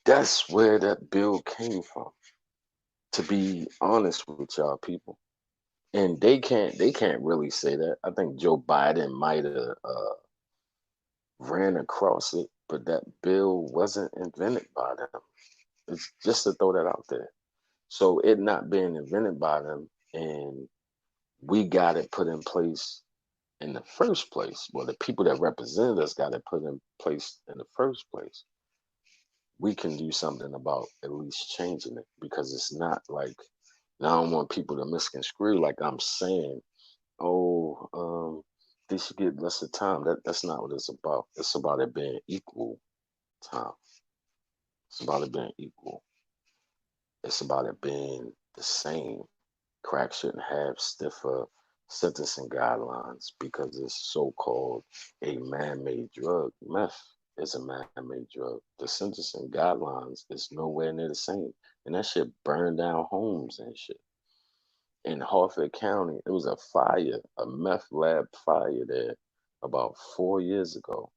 That's where that bill came from. To be honest with y'all people, and they can't really say that. I think Joe Biden might have ran across it, but that bill wasn't invented by them. It's just to throw that out there. So it not being invented by them, and we got it put in place in the first place. Well, the people that represented us got it put in place in the first place. We can do something about at least changing it because it's not like. Now I don't want people to misconstrue like I'm saying, oh, they should get lesser time. That's not what it's about. It's about it being equal time. It's about it being equal. It's about it being the same. Crack shouldn't have stiffer sentencing guidelines because it's so-called a man-made drug. Meth is a man-made drug. The sentencing guidelines is nowhere near the same. And that shit burned down homes and shit. In Harford County, it was a fire, a meth lab fire there about 4 years ago.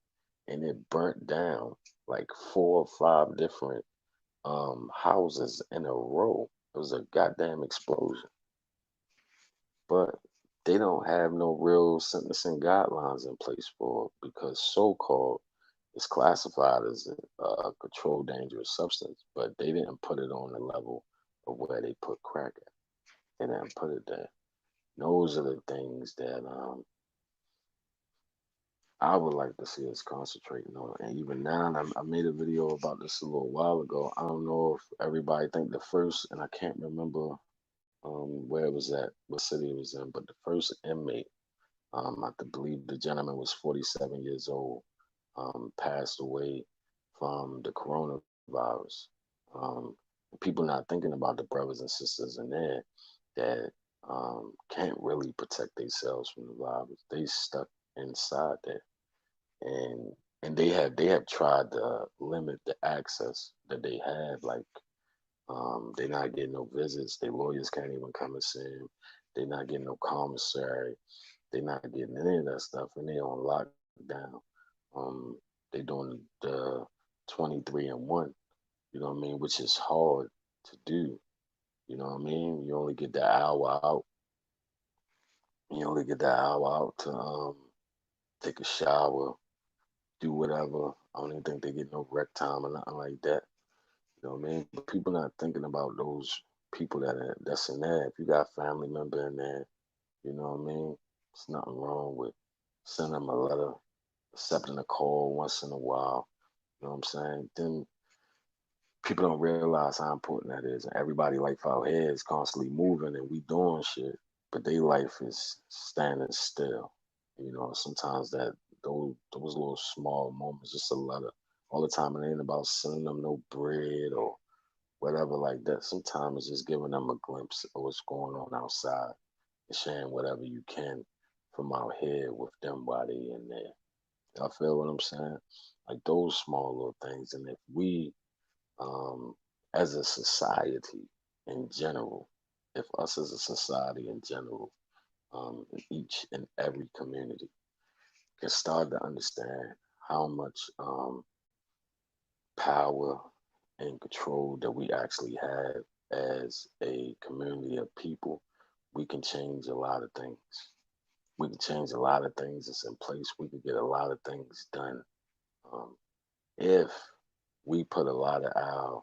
And it burnt down like 4 or 5 different houses in a row. It was a goddamn explosion. But they don't have no real sentencing guidelines in place for it because so-called it's classified as a controlled dangerous substance, but they didn't put it on the level of where they put crack at. They didn't put it there. Those are the things that I would like to see us concentrating on. And even now, I made a video about this a little while ago. I don't know if everybody think the first, and I can't remember where it was at, what city it was in, but the first inmate, I believe the gentleman was 47 years old, passed away from the coronavirus virus. People not thinking about the brothers and sisters in there that can't really protect themselves from the virus. They stuck inside there, and they have tried to limit the access that they have. Like they're not getting no visits. Their lawyers can't even come and see them. They're not getting no commissary. They're not getting any of that stuff, and they're on lockdown. They doing the 23-and-1. You know what I mean? Which is hard to do. You know what I mean? You only get that hour out. You only get that hour out to take a shower, do whatever. I don't even think they get no rec time or nothing like that. You know what I mean? But people not thinking about those people that's in there. If you got a family member in there, you know what I mean? There's nothing wrong with sending them a letter, accepting a call once in a while. You know what I'm saying? Then people don't realize how important that is. And everybody life out here is constantly moving and we doing shit, but their life is standing still. You know, sometimes those little small moments, just a letter all the time. It ain't about sending them no bread or whatever like that. Sometimes it's just giving them a glimpse of what's going on outside and sharing whatever you can from out here with them while they in there. Y'all feel what I'm saying? Like those small little things. And if we um, as a society in general, if us as a society in general, in each and every community can start to understand how much power and control that we actually have as a community of people, we can change a lot of things. We can change a lot of things that's in place. We can get a lot of things done um, if we put a lot of our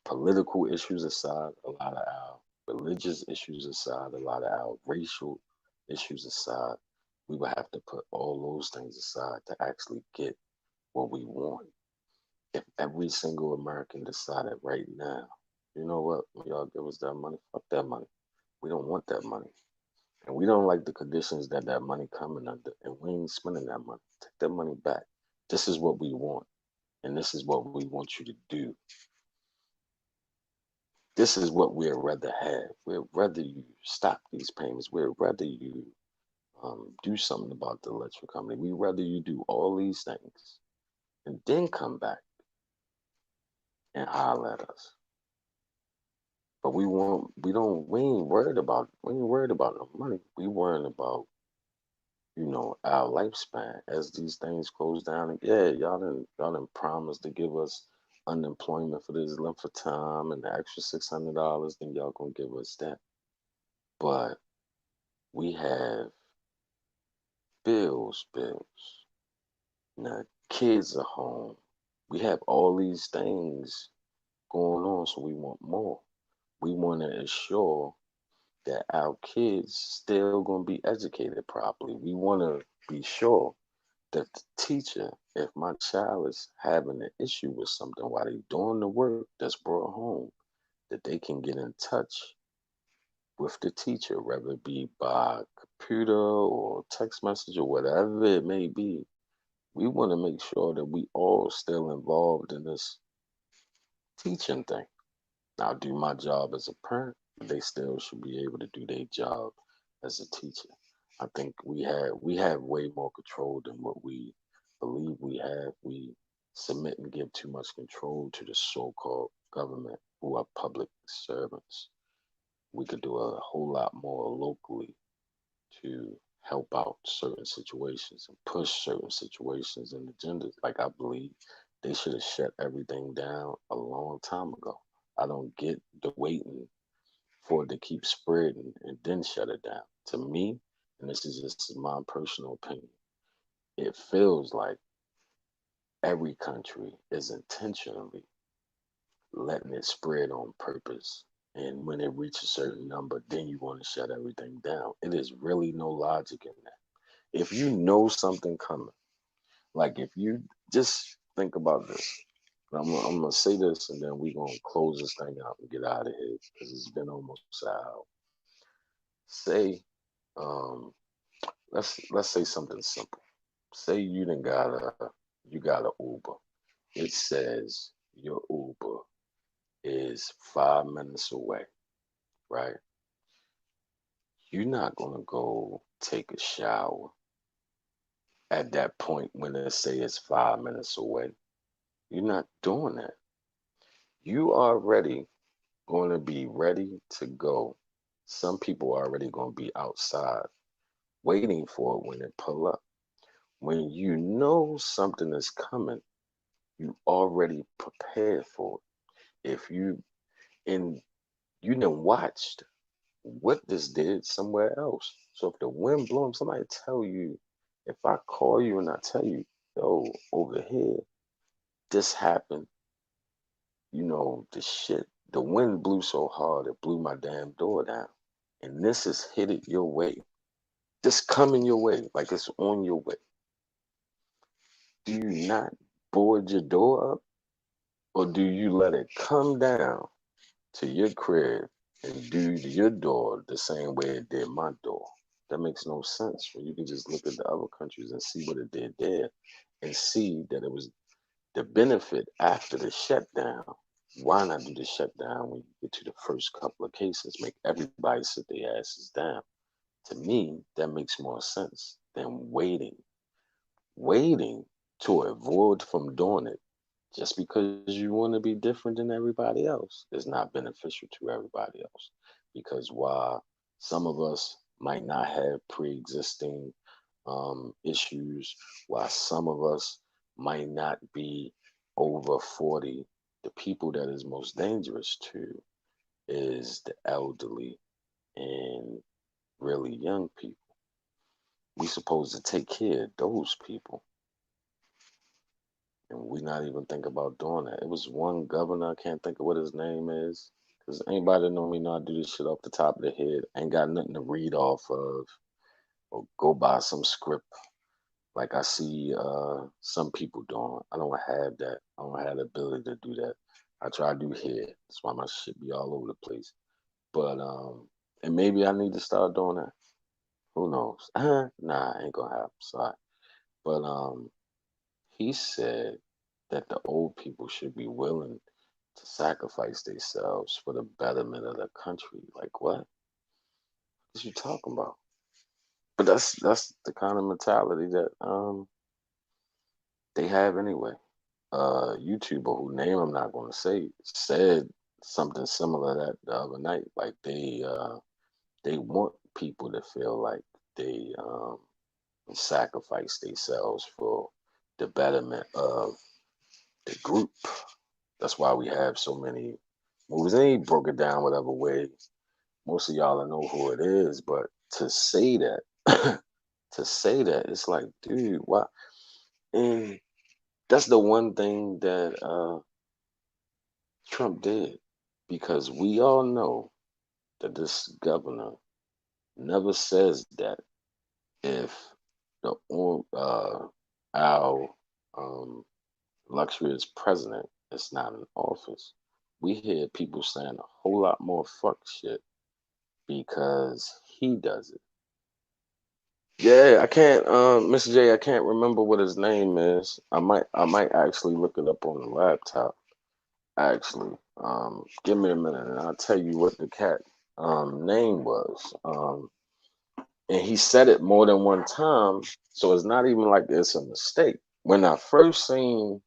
political issues aside, a lot of our religious issues aside, a lot of our racial issues aside, we would have to put all those things aside to actually get what we want. If every single American decided right now, you know what, when y'all give us that money, fuck that money. We don't want that money. And we don't like the conditions that that money coming under, and we ain't spending that money. Take that money back. This is what we want, and this is what we want you to do. This is what we'd rather have. We'd rather you stop these payments. We'd rather you do something about the electric company. We'd rather you do all these things and then come back and holler at us. But we ain't worried about no money. We worrying about, our lifespan as these things close down. And yeah, y'all done promised to give us unemployment for this length of time and the extra $600, then y'all gonna give us that. But we have bills. Now kids are home. We have all these things going on, so we want more. We want to ensure that our kids still gonna be educated properly. We want to be sure that the teacher, if my child is having an issue with something while they doing the work that's brought home, that they can get in touch with the teacher, whether it be by computer or text message or whatever it may be. We want to make sure that we all still involved in this teaching thing. Now, do my job as a parent, they still should be able to do their job as a teacher. I think we have way more control than what we believe we have. We submit and give too much control to the so-called government, who are public servants. We could do a whole lot more locally to help out certain situations and push certain situations and agendas. Like I believe they should have shut everything down a long time ago. I don't get the waiting for it to keep spreading and then shut it down. To me, and this is just my personal opinion, it feels like every country is intentionally letting it spread on purpose. And when it reaches a certain number, then you want to shut everything down. It is really no logic in that. If you know something coming, like if you just think about this, I'm gonna say this and then we're gonna close this thing out and get out of here because it's been almost an hour. Say, um, let's say something simple. Say you got a Uber. It says your Uber is 5 minutes away, right? You're not gonna go take a shower at that point when they say it's 5 minutes away. You're not doing that. You already going to be ready to go. Some people are already going to be outside waiting for it when it pull up. When you know something is coming, you already prepared for it. If you and you done watched what this did somewhere else. So if the wind blows, somebody tell you, if I call you and I tell you, yo, over here, this happened, the wind blew so hard it blew my damn door down. And this is headed your way. This coming your way, like it's on your way. Do you not board your door up? Or do you let it come down to your crib and do to your door the same way it did my door? That makes no sense. When you can just look at the other countries and see what it did there and see that it was the benefit after the shutdown. Why not do the shutdown when you get to the first couple of cases? Make everybody sit their asses down. To me, that makes more sense than waiting to avoid from doing it just because you want to be different than everybody else is not beneficial to everybody else. Because while some of us might not have pre-existing issues, while some of us might not be over 40, the people that is most dangerous to is the elderly and really young people. We supposed to take care of those people, and we not even think about doing that. It was one governor, I can't think of what his name is, because anybody that know me know I do this shit off the top of the head. Ain't got nothing to read off of or go by some script like I see some people doing. I don't have that. I don't have the ability to do that. I try to do here. That's why my shit be all over the place. But and maybe I need to start doing that. Who knows? Nah, ain't gonna happen. Sorry. But he said that the old people should be willing to sacrifice themselves for the betterment of the country. Like what? What you talking about? But that's the kind of mentality that they have anyway. YouTuber who name I'm not going to say said something similar that the other night. Like they want people to feel like they sacrifice themselves for the betterment of the group. That's why we have so many movies. And he broke it down whatever way. Most of y'all know who it is, but to say that, to say that, it's like, dude, why? And that's the one thing that Trump did, because we all know that this governor never says that if the our luxurious president is not in office. We hear people saying a whole lot more fuck shit because he does it. Yeah, I can't, Mr. J, I can't remember what his name is. I might actually look it up on the laptop. Actually, give me a minute and I'll tell you what the cat name was. And he said it more than one time, so it's not even like it's a mistake. When I first seen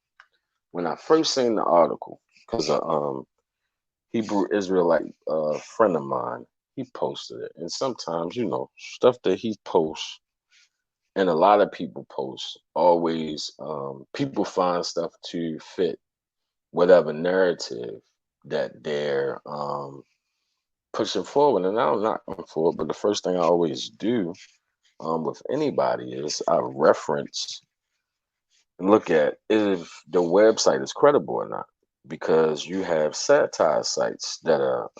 the article, because Hebrew Israelite friend of mine, he posted it, and sometimes stuff that he posts and a lot of people post always people find stuff to fit whatever narrative that they're pushing forward, and I'm not going forward. But the first thing I always do with anybody is I reference and look at if the website is credible or not, because you have satire sites that are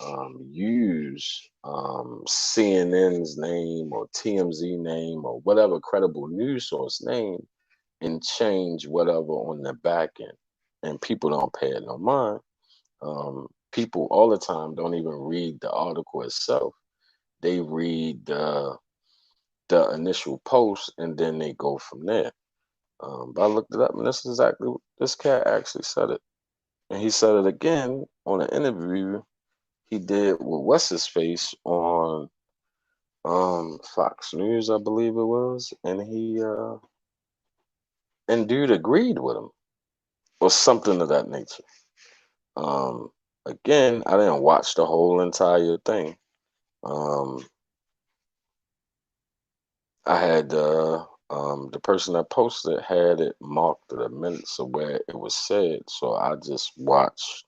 use CNN's name or TMZ name or whatever credible news source name and change whatever on the back end, and people don't pay it no mind. People all the time don't even read the article itself. They read the initial post and then they go from there. But I looked it up, and this is exactly this cat actually said it. And he said it again on an interview he did with what's his face on Fox News, I believe it was, and dude agreed with him or something of that nature. Um, Again, I didn't watch the whole entire thing. Um, I had the person that posted it had it marked the minutes of where it was said, so I just watched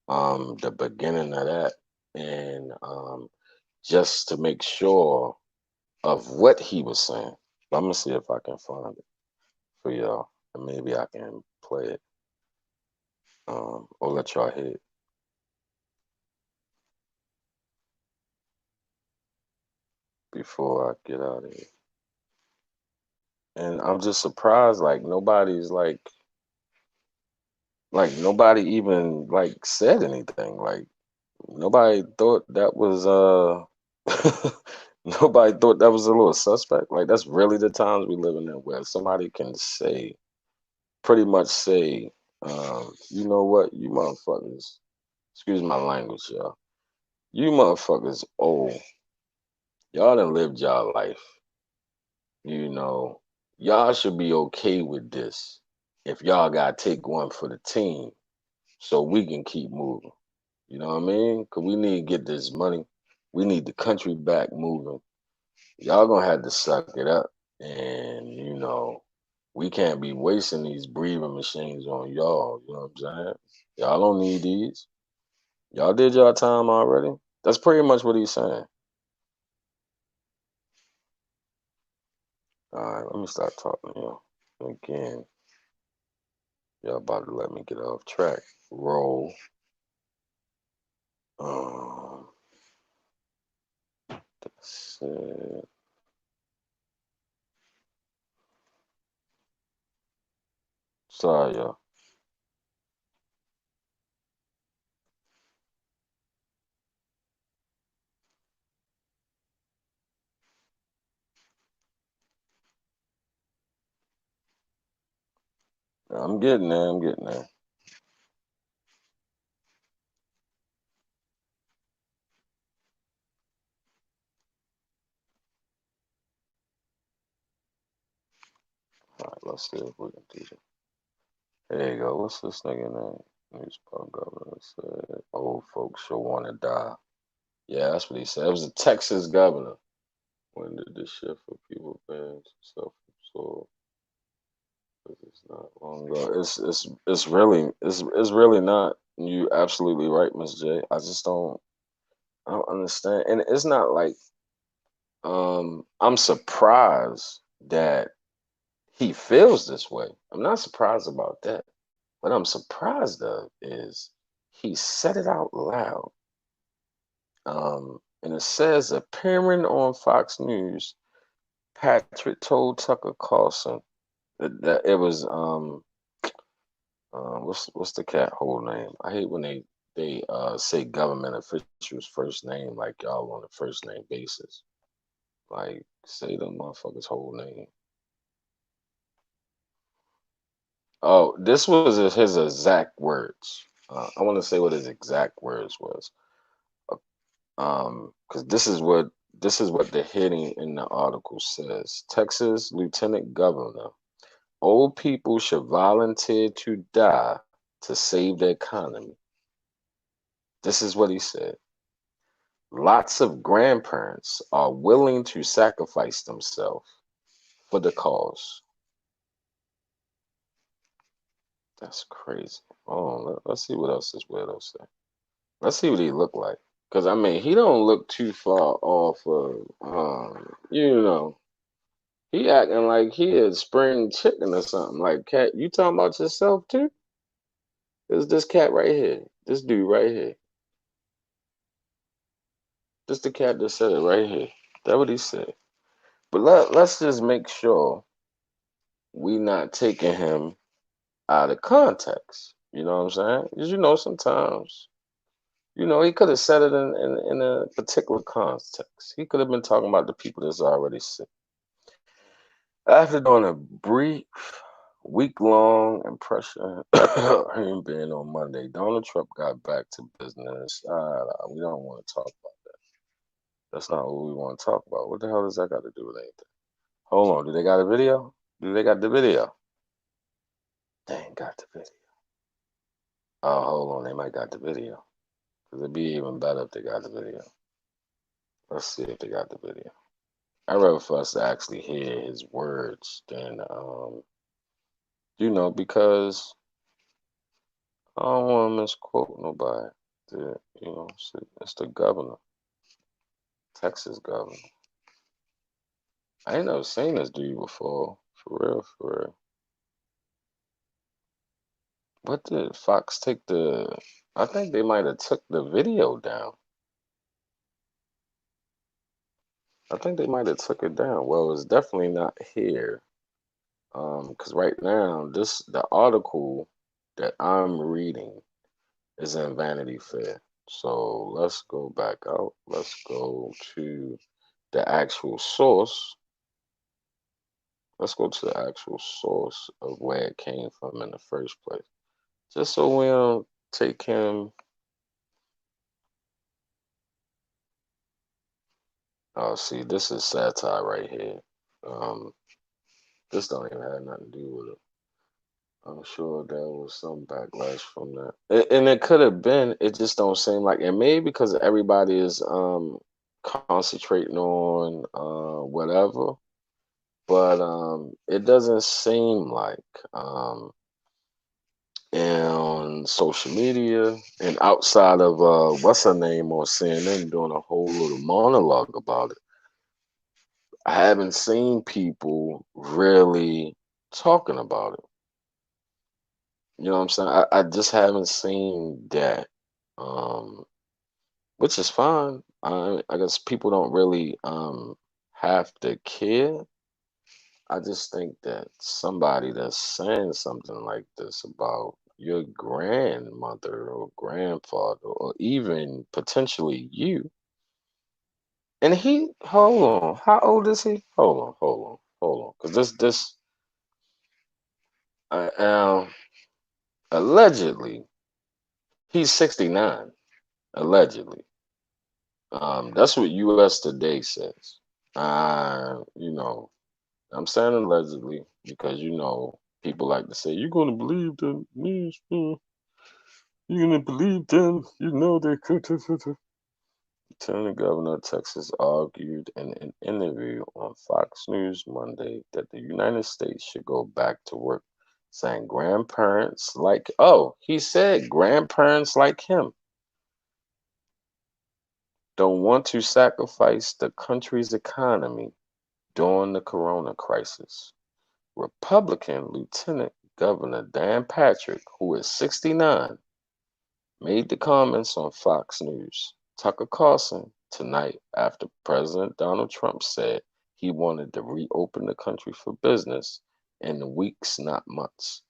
the beginning of that and just to make sure of what he was saying. I'm gonna see if I can find it for y'all, and maybe I can play it or let y'all hear it before I get out of here. And I'm just surprised, like nobody's like nobody even like said anything. Like nobody thought that was nobody thought that was a little suspect. Like that's really the times we living in where somebody can say pretty much say, you know what, you motherfuckers, excuse my language, y'all. You motherfuckers old. Y'all done lived y'all life. You know, y'all should be okay with this if y'all gotta take one for the team so we can keep moving. You know what I mean? Because we need to get this money. We need the country back moving. Y'all gonna have to suck it up. And, we can't be wasting these breathing machines on y'all. You know what I'm saying? Y'all don't need these. Y'all did y'all time already. That's pretty much what he's saying. All right, let me start talking to y'all. Again, y'all about to let me get off track. Roll. Um, that's it. Sorry, y'all. I'm getting there. I'm getting there. All right, let's see if we can do this. There you go. What's this nigga name? Newspaper governor said old folks should want to die. Yeah, that's what he said. It was a Texas governor. When did this shift for people being self-absorbed? It's not long ago. It's really not. You absolutely right, Miss J. I don't understand. And it's not like I'm surprised that he feels this way. I'm not surprised about that. What I'm surprised of is he said it out loud. And it says appearing on Fox News, Patrick told Tucker Carlson that it was what's the cat whole name? I hate when they say government officials first name like y'all on a first name basis. Like say the motherfucker's whole name. Oh, this was his exact words. I want to say what his exact words was. Because this is what the heading in the article says. Texas Lieutenant Governor: old people should volunteer to die to save the economy. This is what he said. Lots of grandparents are willing to sacrifice themselves for the cause. That's crazy. Oh, let's see what else this weirdo say. Let's see what he look like. Cause I mean, he don't look too far off of, he acting like he a spring chicken or something. Like, cat, you talking about yourself too? It's this cat right here. This dude right here. This the cat that said it right here. That what he said. But let's just make sure we not taking him out of context. You know what I'm saying? Because sometimes, he could have said it in a particular context. He could have been talking about the people that's already sick. After doing a brief week-long impression him being on Monday. Donald Trump got back to business. We don't want to talk about that. That's not what we want to talk about. What the hell does that got to do with anything? Hold on. Do they got a video? Do they got the video? They ain't got the video. Oh, hold on. They might got the video. Because it'd be even better if they got the video. Let's see if they got the video. I'd rather for us to actually hear his words than, because I don't want to misquote nobody. It's the governor, Texas governor. I ain't never seen this dude before. For real, for real. What did Fox take I think they might have took the video down. I think they might have took it down. Well, it's definitely not here. Because right now, the article that I'm reading is in Vanity Fair. So let's go back out. Let's go to the actual source. Let's go to the actual source of where it came from in the first place. Just so we don't take him. Oh, see, this is satire right here. This don't even have nothing to do with it. I'm sure there was some backlash from that. And it could have been, it just don't seem like it. Maybe because everybody is concentrating on whatever. But it doesn't seem like on social media and outside of what's her name on CNN doing a whole little monologue about it. I haven't seen people really talking about it. You know what I'm saying? I just haven't seen that, which is fine. I guess people don't really have to care. I just think that somebody that's saying something like this about your grandmother or grandfather or even potentially you, and hold on, how old is he? Hold on, because uh, allegedly he's 69, allegedly. That's what U.S. Today says. You know, I'm saying allegedly because people like to say you're gonna believe the news. You're gonna believe them. You know they could. Lieutenant Governor of Texas argued in an interview on Fox News Monday that the United States should go back to work, saying he said grandparents like him don't want to sacrifice the country's economy during the corona crisis. Republican Lieutenant Governor Dan Patrick, who is 69, made the comments on Fox News. Tucker Carlson tonight after President Donald Trump said he wanted to reopen the country for business in weeks, not months.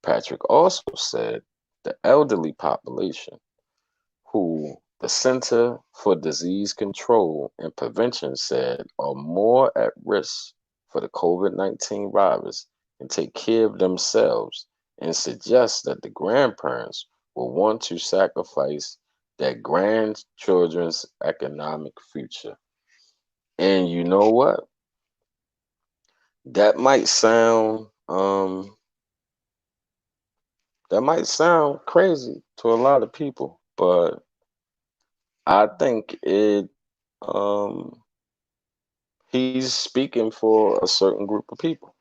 Patrick also said the elderly population, who the Center for Disease Control and Prevention said are more at risk for the COVID-19 virus, and take care of themselves, and suggests that the grandparents will want to sacrifice their grandchildren's economic future. And you know what? That might sound crazy to a lot of people, but I think he's speaking for a certain group of people.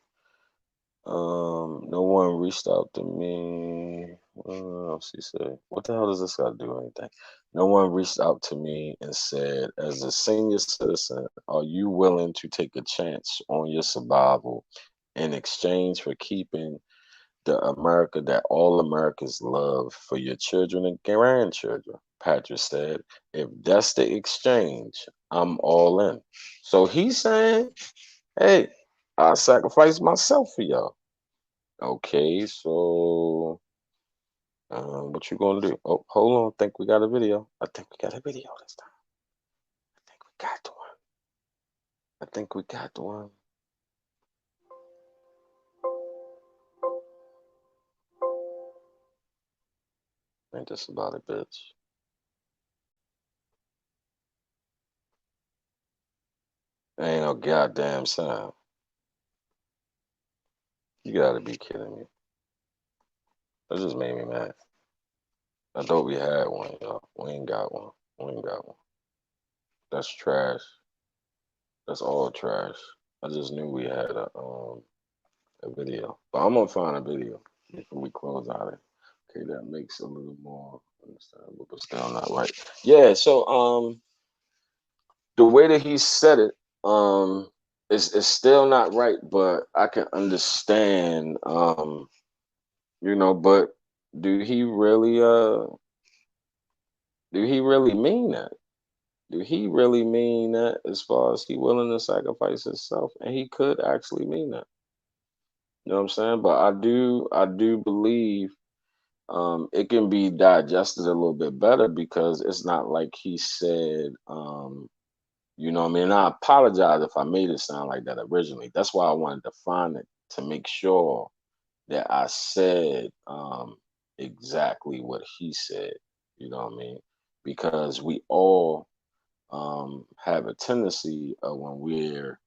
No one reached out to me. What else he said? What the hell does this got to do with anything? No one reached out to me and said, as a senior citizen, are you willing to take a chance on your survival in exchange for keeping the America that all Americans love for your children and grandchildren? Patrick said, if that's the exchange, I'm all in. So he's saying, hey, I sacrificed myself for y'all. Okay, so what you gonna do? Oh, hold on. I think we got a video. I think we got a video this time. I think we got the one. I think we got the one. Ain't this about it, bitch? Ain't no goddamn sound. You gotta be kidding me. That just made me mad. I thought we had one, y'all. We ain't got one. We ain't got one. That's trash. That's all trash. I just knew we had a video, but I'm gonna find a video before we close out it. Okay, that makes a little more understandable, but still not right. Yeah. So the way that he said it, is still not right, but I can understand. But do he really do he really mean that? Do he really mean that as far as he willing to sacrifice himself? And he could actually mean that. You know what I'm saying? But I do believe it can be digested a little bit better because it's not like he said, you know what I mean? I apologize if I made it sound like that originally. That's why I wanted to find it to make sure that I said exactly what he said. You know what I mean? Because we all have a tendency of when we're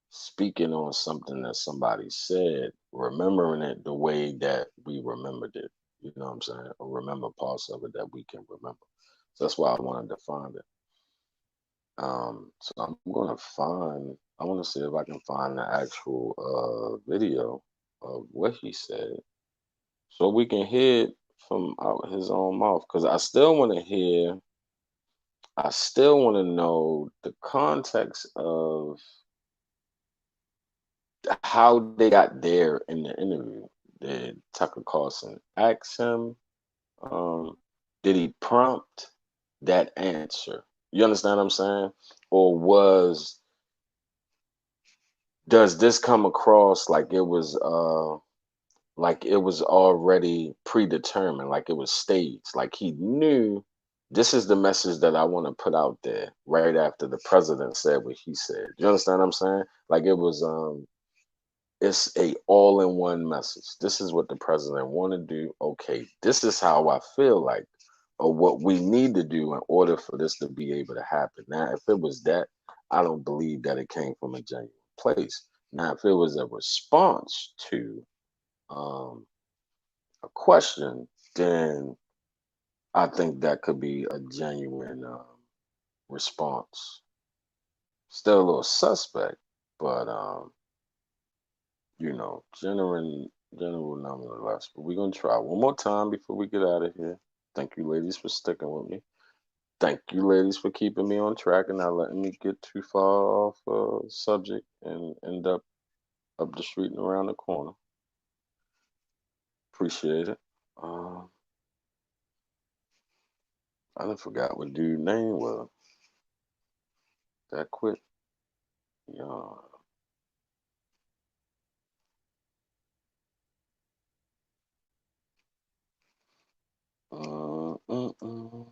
speaking on something that somebody said, remembering it the way that we remembered it. You know what I'm saying? Or remember parts of it that we can remember. So that's why I wanted to find it. So I'm gonna find. I want to see if I can find the actual video of what he said, so we can hear it from out his own mouth. Because I still want to hear. I still want to know the context of how they got there in the interview. Did Tucker Carlson ask him? Um, did he prompt that answer? You understand what I'm saying? Or does this come across like it was already predetermined, like it was staged, like he knew this is the message that I want to put out there right after the president said what he said. You understand what I'm saying? Like it was it's a all-in-one message. This is what the president want to do. Okay, this is how I feel like, or what we need to do in order for this to be able to happen. Now, if it was that, I don't believe that it came from a genuine place. Now, if it was a response to um, a question, then I think that could be a genuine response. Still a little suspect, but general nonetheless. But we're gonna try one more time before we get out of here. Thank you, ladies, for sticking with me. Thank you, ladies, for keeping me on track and not letting me get too far off subject and end up the street and around the corner. Appreciate it. Um, I done forgot what dude's name was. That quick. Yeah. Uh, uh, uh.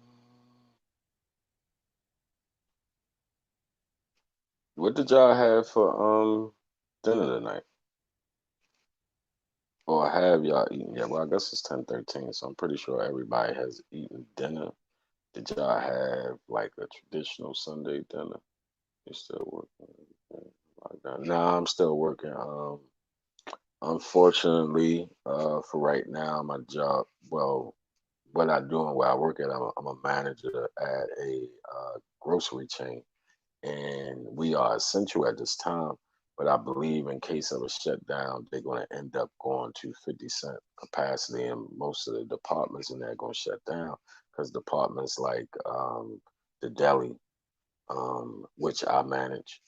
What did y'all have for dinner tonight? Or have y'all eaten yet? Well, I guess it's 10:13, so I'm pretty sure everybody has eaten dinner. Did y'all have like a traditional Sunday dinner? You still working? Like that? Nah, I'm still working. Unfortunately, for right now, my job, well, what I do and where I work at, I'm a manager at a grocery chain, and we are essential at this time. But I believe in case of a shutdown, they're going to end up going to 50% capacity, and most of the departments in there are going to shut down because departments like the deli, which I manage,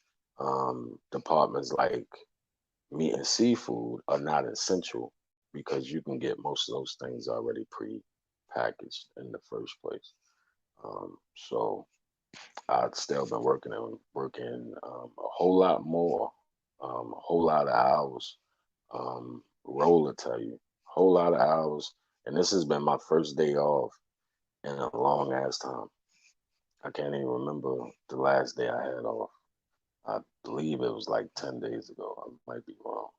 departments like meat and seafood are not essential because you can get most of those things already pre-packaged in the first place. So I've still been working a whole lot more, a whole lot of hours. Roll to tell you, whole lot of hours, and this has been my first day off in a long ass time. I can't even remember the last day I had off. I believe it was like 10 days ago. I might be wrong.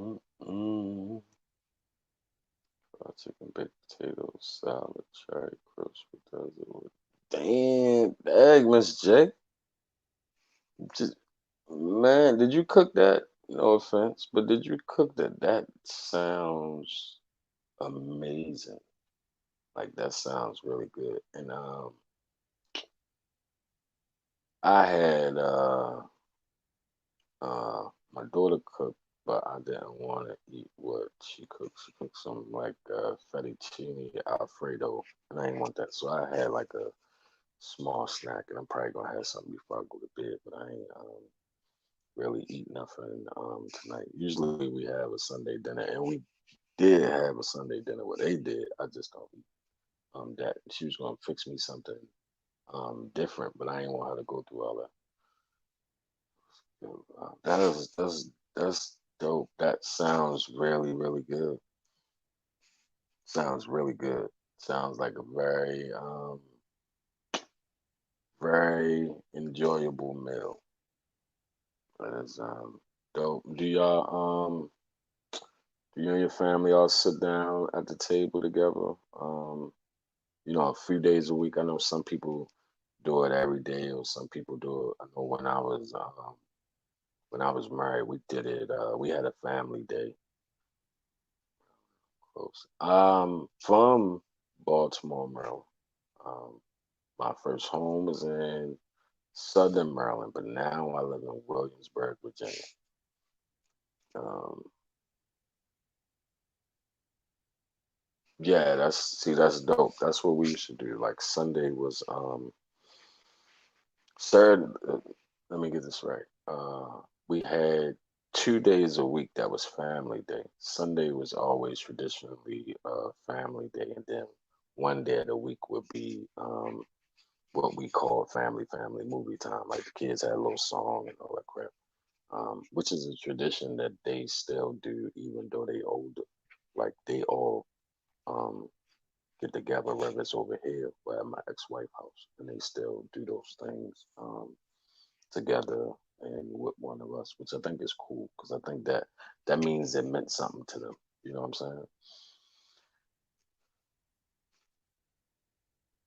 Mm-mm. Fried chicken, baked potatoes, salad, cherry crisp. What does it with? Damn, egg, Miss J. Just, man, did you cook that? No offense, but did you cook that? That sounds amazing. Like that sounds really good. And I had my daughter cooked, but I didn't want to eat what she cooked. She cooked some like fettuccine alfredo, and I didn't want that. So I had like a small snack, and I'm probably gonna have something before I go to bed. But I ain't really eat nothing tonight. Usually we have a Sunday dinner, and we did have a Sunday dinner. What they did, I just don't eat that. She was gonna fix me something different, but I didn't want her to go through all that. That's dope. That sounds really really good. Sounds really good. Sounds like a very enjoyable meal. That is dope. Do you and your family all sit down at the table together? A few days a week. I know some people do it every day, or some people do it. I know when I was married, we did it. We had a family day. Close. From Baltimore, Maryland. Um, my first home was in Southern Maryland, but now I live in Williamsburg, Virginia. Um, yeah, that's dope. That's what we used to do. Like Sunday was Saturday. Let me get this right. We had 2 days a week that was family day. Sunday was always traditionally family day, and then one day of the week would be what we call family movie time. Like the kids had a little song and all that crap, which is a tradition that they still do even though they older. Like they all um, get together, whether it's over here or at my ex-wife house, and they still do those things together and with one of us, which I think is cool because I think that means it meant something to them. You know what I'm saying?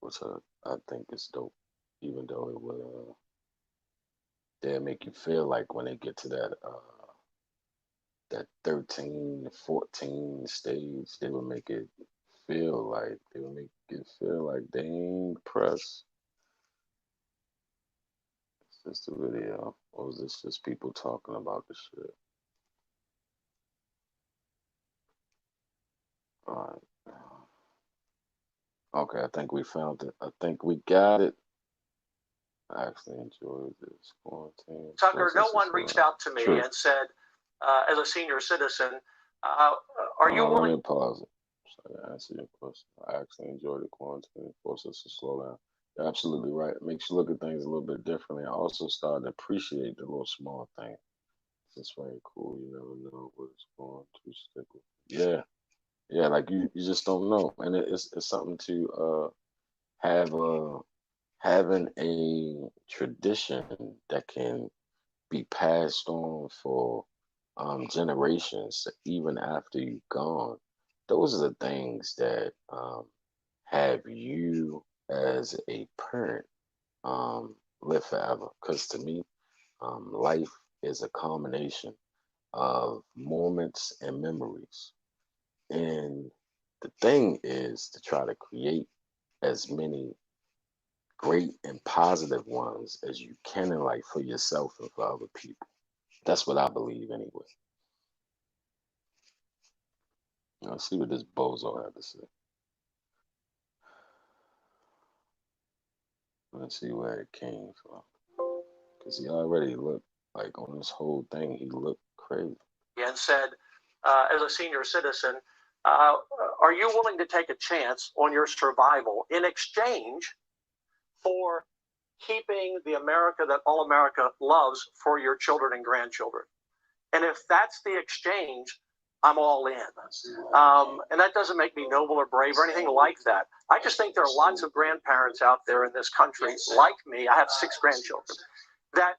Which I think is dope, even though it would they make you feel like when they get to that 13 14 stage, they would make it feel like they ain't pressed. It's just a video, or is this just people talking about the shit? All right. Okay, I think we found it. I think we got it. I actually enjoyed this quarantine. Tucker, no one reached out to me and said, as a senior citizen, are you willing? Let me pause it so I can answer your question. I actually enjoyed the quarantine. It forced us to slow down. You're absolutely right. It makes you look at things a little bit differently. I also started to appreciate the little small things. It's very cool. You never know what it's going to stick with. Yeah, yeah. Like you just don't know, and it's something to have having a tradition that can be passed on for generations even after you've gone. Those are the things that have you as a parent live forever. Because to me, life is a combination of moments and memories. And the thing is to try to create as many great and positive ones as you can in life for yourself and for other people. That's what I believe anyway. Let's see what this bozo had to say. Let's see where it came from. Because he already looked like on this whole thing, he looked crazy. And said, as a senior citizen, are you willing to take a chance on your survival in exchange for keeping the America that all America loves for your children and grandchildren? And if that's the exchange, I'm all in. And that doesn't make me noble or brave or anything like that. I just think there are lots of grandparents out there in this country, like me. I have 6 grandchildren, that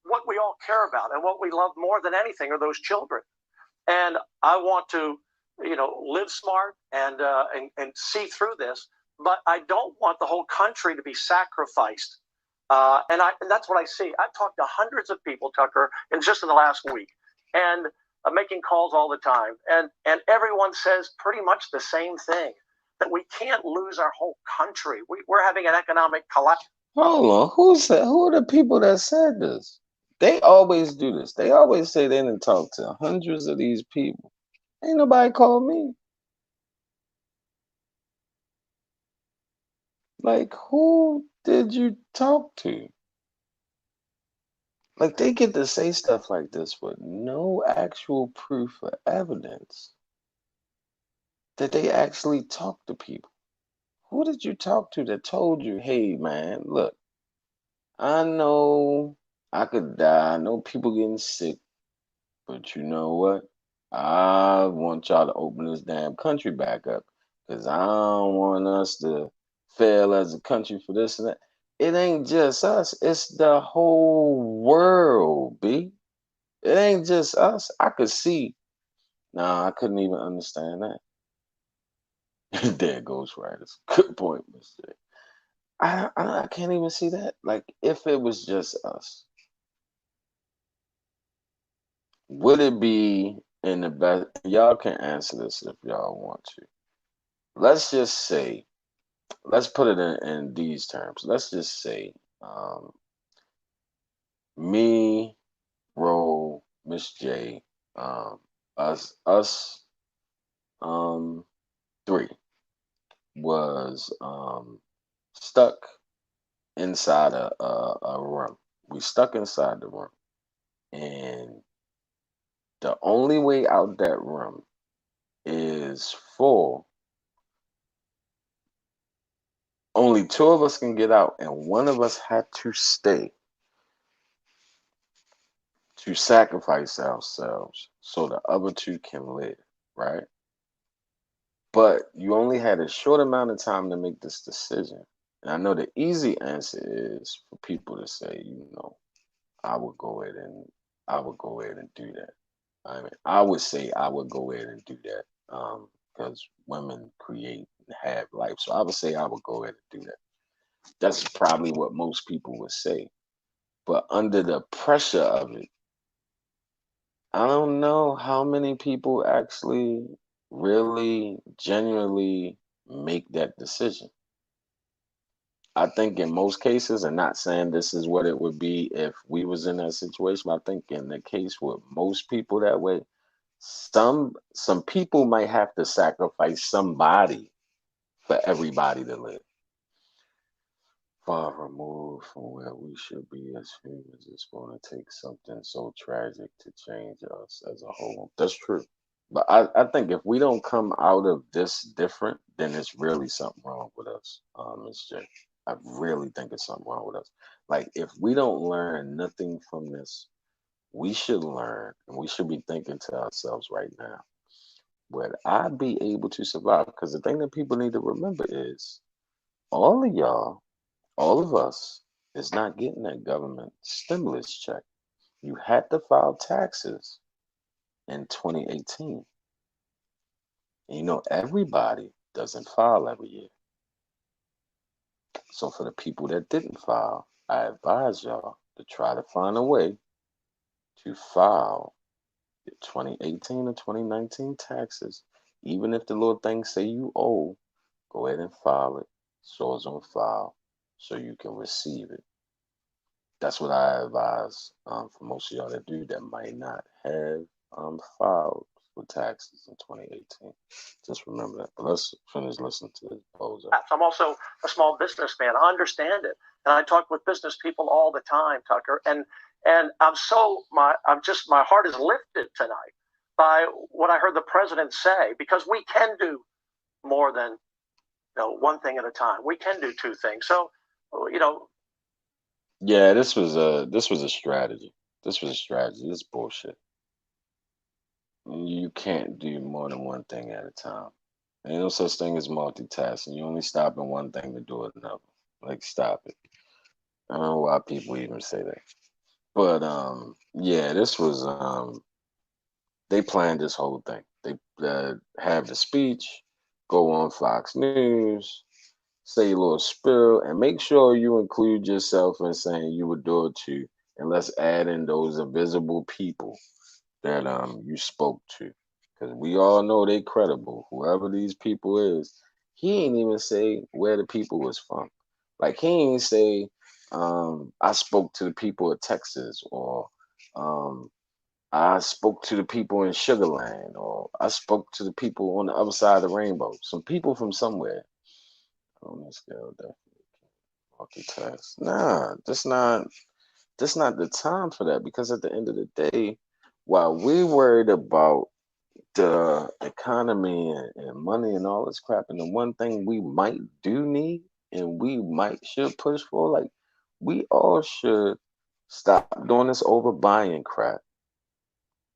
what we all care about and what we love more than anything are those children. And I want to, live smart and see through this. But I don't want the whole country to be sacrificed. And that's what I see. I've talked to hundreds of people, Tucker, in just in the last week, and making calls all the time, and everyone says pretty much the same thing, that we can't lose our whole country. We're having an economic collapse. Hold on. Who are the people that said this? They always do this. They always say they didn't talk to hundreds of these people. Ain't nobody called me. Like, who did you talk to? Like, they get to say stuff like this with no actual proof or evidence that they actually talked to people. Who did you talk to that told you, hey, man, look, I know I could die. I know people getting sick. But you know what? I want y'all to open this damn country back up because I don't want us to fail as a country for this and that. It ain't just us, it's the whole world, B. It ain't just us. I could see. Nah, I couldn't even understand that. There goes right. It's a good point, Mr. I can't even see that. Like, if it was just us, would it be in the best? Y'all can answer this if y'all want to. Let's just say, let's put it in these terms. Let's just say, um, me, Ro, Miss J, us, um, three was stuck inside a room. We stuck inside the room, and the only way out that room is for only two of us can get out, and one of us had to stay to sacrifice ourselves so the other two can live, right? But you only had a short amount of time to make this decision. And I know the easy answer is for people to say, I would go ahead and I would go ahead and do that. I mean, I would say I would go ahead and do that because women create and have life. So I would say I would go ahead and do that. That's probably what most people would say. But under the pressure of it, I don't know how many people actually really genuinely make that decision. I think in most cases, and not saying this is what it would be if we was in that situation, but I think in the case with most people that way, some people might have to sacrifice somebody for everybody to live. Far removed from where we should be as humans. It's going to take something so tragic to change us as a whole. That's true. But I think if we don't come out of this different, then it's really something wrong with us, Ms. J. I really think it's something wrong with us. Like, if we don't learn nothing from this, we should learn and we should be thinking to ourselves right now, would I be able to survive? Because the thing that people need to remember is all of y'all, all of us, is not getting that government stimulus check. You had to file taxes in 2018. And everybody doesn't file every year. So for the people that didn't file, I advise y'all to try to find a way to file your 2018 or 2019 taxes. Even if the little things say you owe, go ahead and file it so it's on file so you can receive it. That's what I advise for most of y'all that do that might not have filed for taxes in 2018. Just remember that. But let's finish listening to this bozo. I'm also a small businessman. I understand it, and I talk with business people all the time, Tucker. And my heart is lifted tonight by what I heard the president say, because we can do more than one thing at a time. We can do two things. So, Yeah, this was a strategy. This was a strategy. This is bullshit. You can't do more than one thing at a time. Ain't no such thing as multitasking. You only stop in one thing to do another. Like, stop it. I don't know why people even say that. But yeah, this was They planned this whole thing. They have the speech, go on Fox News, say a little spill, and make sure you include yourself in saying you would do it too. And let's add in those invisible people that you spoke to, because we all know they credible. Whoever these people is, he ain't even say where the people was from. Like he ain't say I spoke to the people of Texas, or um, I spoke to the people in Sugarland, or I spoke to the people on the other side of the rainbow. Some people from somewhere. On this scale, definitely multitask. Nah, that's not the time for that, because at the end of the day, while we worried about the economy and money and all this crap, and the one thing we might do need and we might should push for, like we all should stop doing this overbuying crap.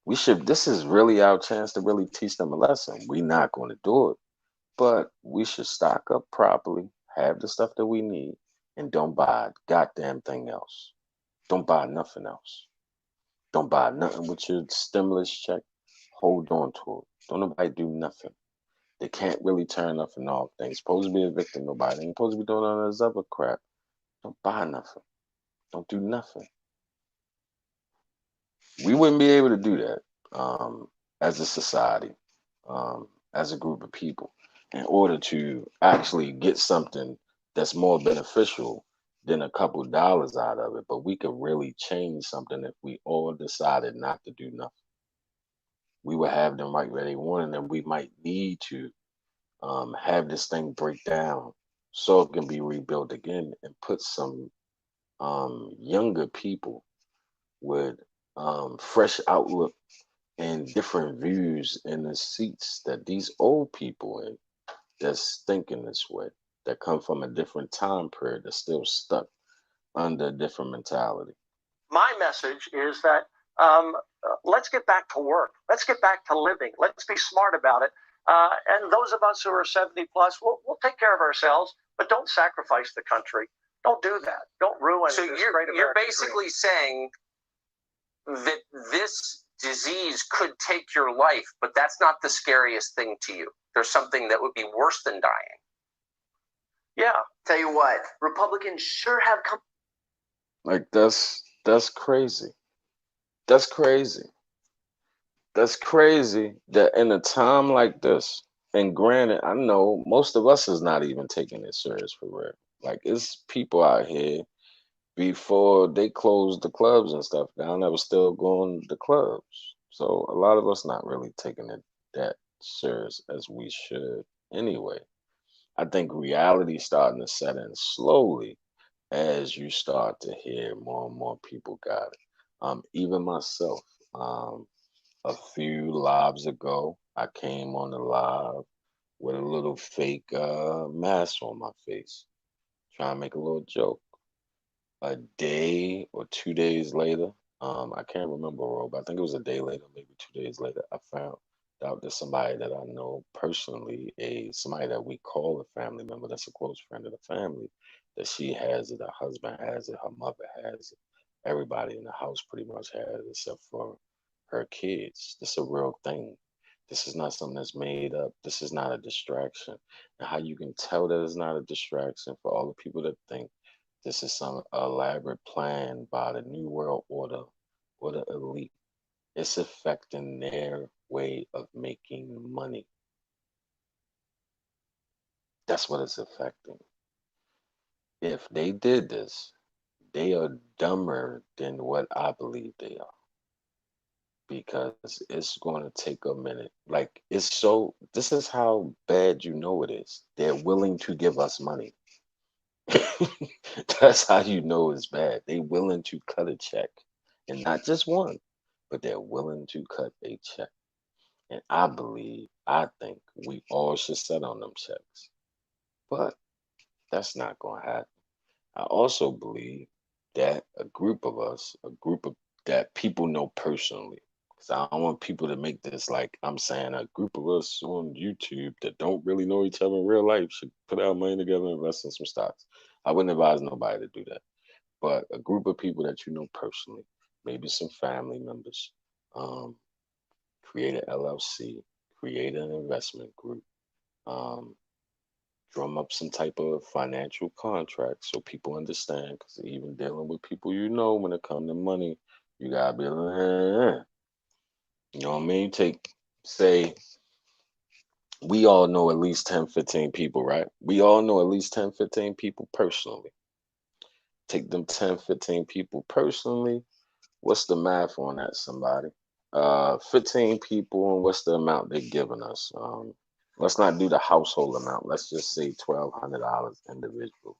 We should. This is really our chance to really teach them a lesson. We're not going to do it, but we should stock up properly, have the stuff that we need, and don't buy a goddamn thing else. Don't buy nothing else. Don't buy nothing with your stimulus check. Hold on to it. Don't nobody do nothing. They can't really turn nothing off. They ain't supposed to be evicting nobody. They ain't supposed to be doing all this other crap. Don't buy nothing. Don't do nothing. We wouldn't be able to do that as a society, as a group of people, in order to actually get something that's more beneficial than a couple dollars out of it. But we could really change something if we all decided not to do nothing. We would have them right where they want, and we might need to have this thing break down so it can be rebuilt again, and put some younger people with fresh outlook and different views in the seats that these old people in, that's thinking this way, that come from a different time period, that's still stuck under a different mentality. My message is that let's get back to work. Let's get back to living. Let's be smart about it. And those of us who are 70 plus, we'll take care of ourselves, but don't sacrifice the country. Don't do that. Don't ruin. So you're basically saying that this disease could take your life, but that's not the scariest thing to you. There's something that would be worse than dying. Yeah. Tell you what, Republicans sure have come. Like that's crazy. That's crazy. That's crazy that in a time like this, and granted, I know most of us is not even taking it serious for real. Like it's people out here before they closed the clubs and stuff down that was still going to clubs. So a lot of us not really taking it that serious as we should anyway. I think reality starting to set in slowly as you start to hear more and more people got it. Even myself, a few lives ago, I came on the live with a little fake mask on my face, trying to make a little joke. A day or 2 days later, I can't remember, Rob. I think it was a day later, maybe 2 days later, I found out that somebody that I know personally, somebody that we call a family member, that's a close friend of the family, that she has it, her husband has it, her mother has it, everybody in the house pretty much has it except for her kids. This is a real thing. This is not something that's made up. This is not a distraction. And how you can tell that it's not a distraction for all the people that think this is some elaborate plan by the New World Order or the elite. It's affecting their way of making money. That's what it's affecting. If they did this, they are dumber than what I believe they are, because it's going to take a minute. Like, this is how bad you know it is. They're willing to give us money. That's how you know it's bad. They willing to cut a check, and not just one, but they're willing to cut a check. And I think we all should set on them checks. But that's not going to happen. I also believe that a group of us, a group of that people know personally, because I don't want people to make this like I'm saying a group of us on YouTube that don't really know each other in real life should put our money together and invest in some stocks. I wouldn't advise nobody to do that. But a group of people that you know personally, maybe some family members, um, create an LLC, create an investment group, um, drum up some type of financial contract so people understand. Because even dealing with people, when it comes to money, you gotta be like, you know what I mean? Say, we all know at least 10, 15 people, right? We all know at least 10, 15 people personally. Take them 10, 15 people personally. What's the math on that, somebody? 15 people, and what's the amount they're giving us? Let's not do the household amount. Let's just say $1,200 individually,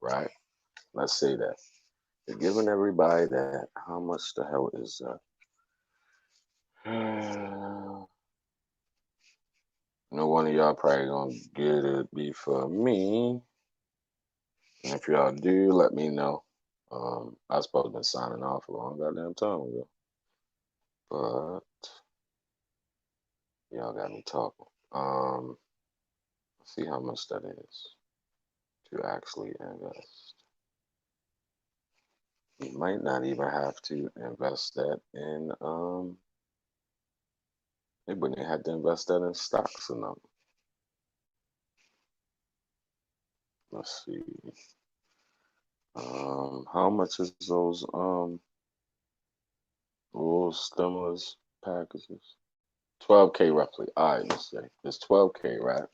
right? Let's say that. They're giving everybody that. How much the hell is that? No one of y'all probably gonna get it before me. And if y'all do, let me know. I was supposed to been signing off a long goddamn time ago. But y'all got me talking. Let's see how much that is to actually invest. You might not even have to invest that in they wouldn't have to invest that in stocks or nothing. Let's see. How much is those little stimulus packages? 12K roughly. All right, let's say it's 12K, right?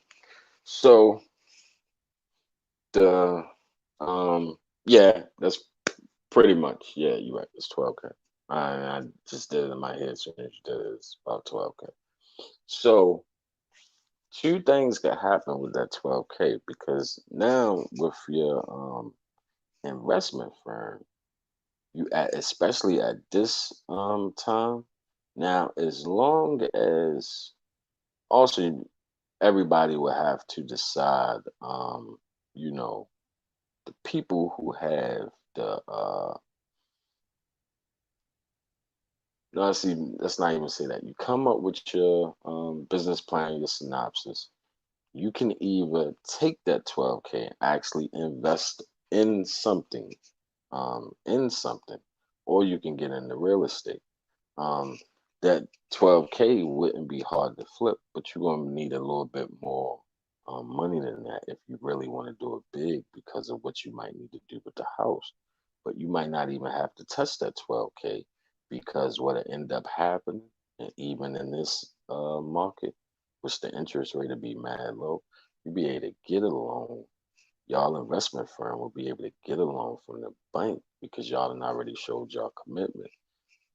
So the yeah, that's pretty much, yeah, you're right. It's 12K. I just did it in my head as soon as you did it. It's about 12K. So two things could happen with that 12K, because now with your investment firm, especially at this time, now as long as also everybody will have to decide, you know, the people who have the no, see, let's not even say that. You come up with your business plan, your synopsis. You can either take that 12K and actually invest in something, in something, or you can get into real estate. Um, that 12K wouldn't be hard to flip, but you're gonna need a little bit more money than that if you really want to do it big, because of what you might need to do with the house. But you might not even have to touch that 12K, because what'll end up happening, and even in this market, which the interest rate will be mad low, you'll be able to get a loan. Y'all investment firm will be able to get a loan from the bank because y'all done already showed y'all commitment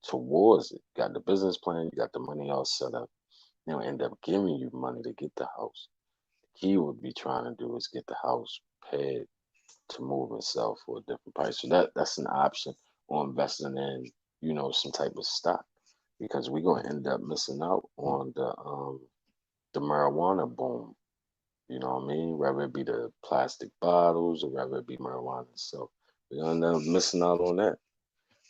towards it. Got the business plan, you got the money all set up. They'll end up giving you money to get the house. The key would be trying to do is get the house paid to move and sell for a different price. So that's an option on investing in, some type of stock, because we're gonna end up missing out on the marijuana boom. You know what I mean? Whether it be the plastic bottles or whether it be marijuana. So we're gonna end up missing out on that.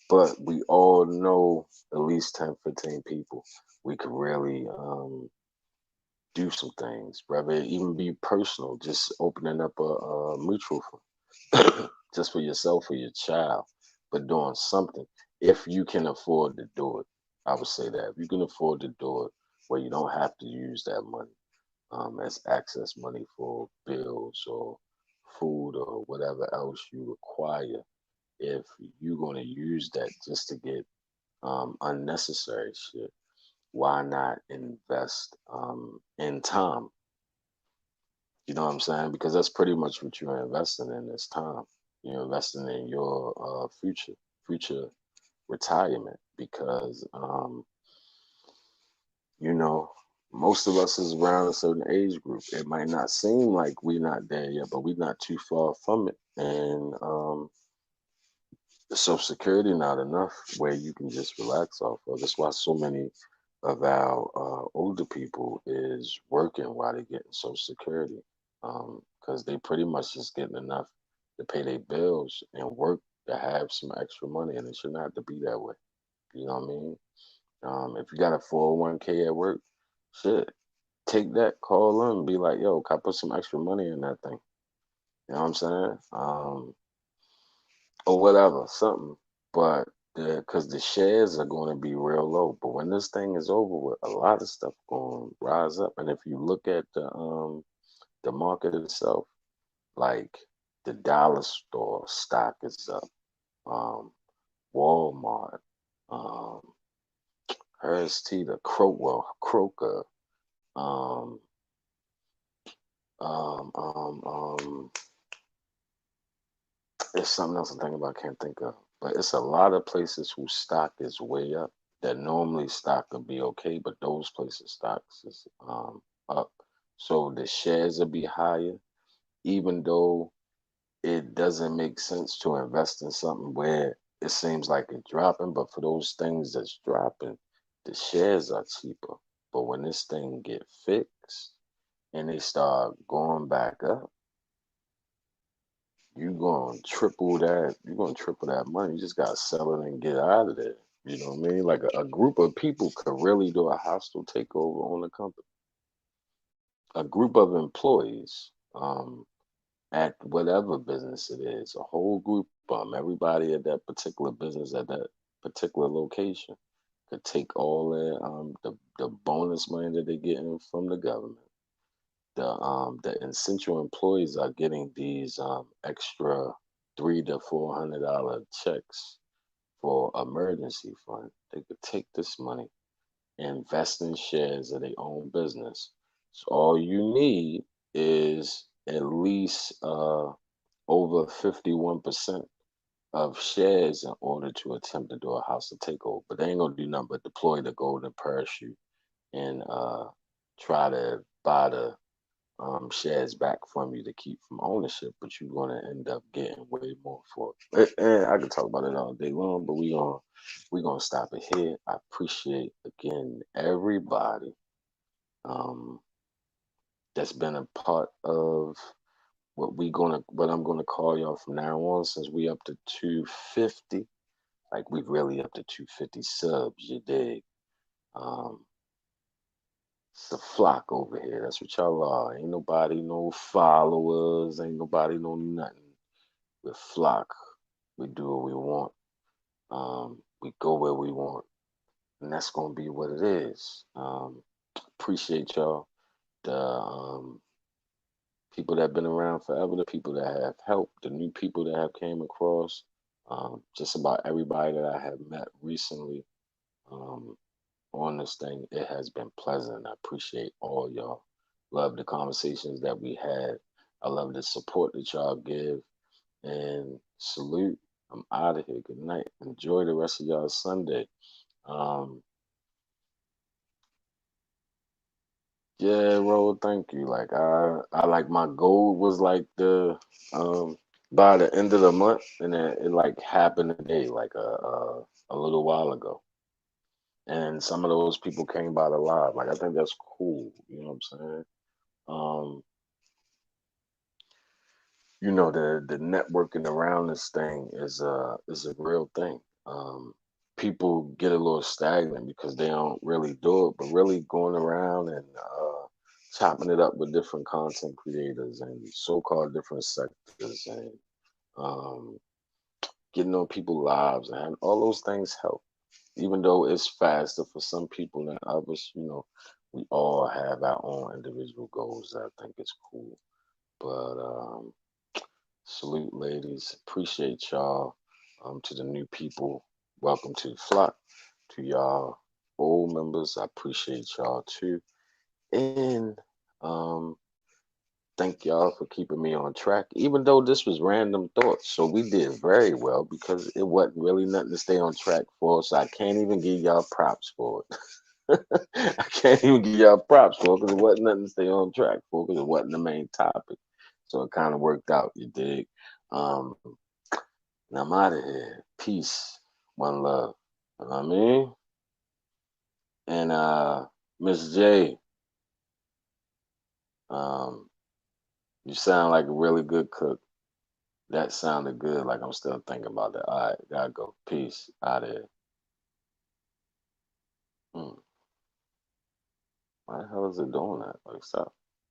But we all know at least 10, 15 people we could really do some things, whether it even be personal, just opening up a mutual fund just for yourself or your child, but doing something if you can afford to do it. I would say that if you can afford to do it where you don't have to use that money as access money for bills or food or whatever else you require, if you're going to use that just to get unnecessary shit, why not invest in time? You know what I'm saying? Because that's pretty much what you're investing in, is time. You're investing in your future retirement, because you know, most of us is around a certain age group. It might not seem like we're not there yet, but we're not too far from it. And the Social Security not enough where you can just relax off of. That's why so many of our older people is working while they're getting Social Security, because they pretty much just getting enough to pay their bills and work to have some extra money, and it shouldn't have to be that way. You know what I mean? If you got a 401K at work, shit, take that, call them, be like, yo, can I put some extra money in that thing? You know what I'm saying? Or whatever, something. But because the shares are going to be real low. But when this thing is over with, a lot of stuff going to rise up. And if you look at the market itself, like the dollar store stock is up, um, Walmart, um, Harris Teeter, Kroger, um, um, um, um, it's something else I'm thinking about, I can't think of. But it's a lot of places whose stock is way up that normally stock could be okay, but those places stocks is up. So the shares will be higher, even though it doesn't make sense to invest in something where it seems like it's dropping. But for those things that's dropping, the shares are cheaper. But when this thing get fixed and they start going back up, you're gonna triple that money. You just gotta sell it and get out of there. You know what I mean? Like a group of people could really do a hostile takeover on the company. A group of employees, at whatever business it is, a whole group of them, everybody at that particular business at that particular location could take all the bonus money that they're getting from the government. The essential employees are getting these extra $300 to $400 checks for emergency fund. They could take this money, invest in shares of their own business. So all you need is at least over 51% of shares in order to attempt to do a hostile takeover. But they ain't gonna do nothing but deploy the golden parachute and try to buy the shares back from you to keep from ownership, but you're gonna end up getting way more for it. And I could talk about it all day long, but we gonna stop it here. I appreciate again everybody um that's been a part of what I'm gonna call y'all from now on, since we up to 250. Like we really up to 250 subs, you dig? Um It's a flock over here. That's what y'all are. Ain't nobody no followers. Ain't nobody no nothing. We're flock. We do what we want. We go where we want, and that's gonna be what it is. Appreciate y'all. The people that have been around forever, the people that have helped, the new people that have came across. Just about everybody that I have met recently. Um, on this thing. It has been pleasant. I appreciate all y'all. Love the conversations that we had. I love the support that y'all give. And salute. I'm out of here. Good night. Enjoy the rest of y'all Sunday. Um, yeah, Ro, thank you. Like I like my goal was like the by the end of the month, and then it like happened today, like a little while ago. And some of those people came by the live. Like I think that's cool. You know what I'm saying? Um, the networking around this thing is a real thing. People get a little stagnant because they don't really do it, but really going around and chopping it up with different content creators and so-called different sectors and um, getting on people's lives and all those things help. Even though it's faster for some people than others, we all have our own individual goals. I think it's cool. But salute, ladies. Appreciate y'all. To the new people, welcome to the flock. To y'all old members, I appreciate y'all too. And um, thank y'all for keeping me on track, even though this was random thoughts. So we did very well because it wasn't really nothing to stay on track for. So I can't even give y'all props for it. I can't even give y'all props for it because it wasn't nothing to stay on track for because it wasn't the main topic. So it kind of worked out, you dig? Um, and I'm out of here. Peace, one love. You know what I mean? And Miss J, um, you sound like a really good cook. That sounded good. Like I'm still thinking about that. All right, gotta go. Peace. Out of here. Why the hell is it doing that? Like, stop.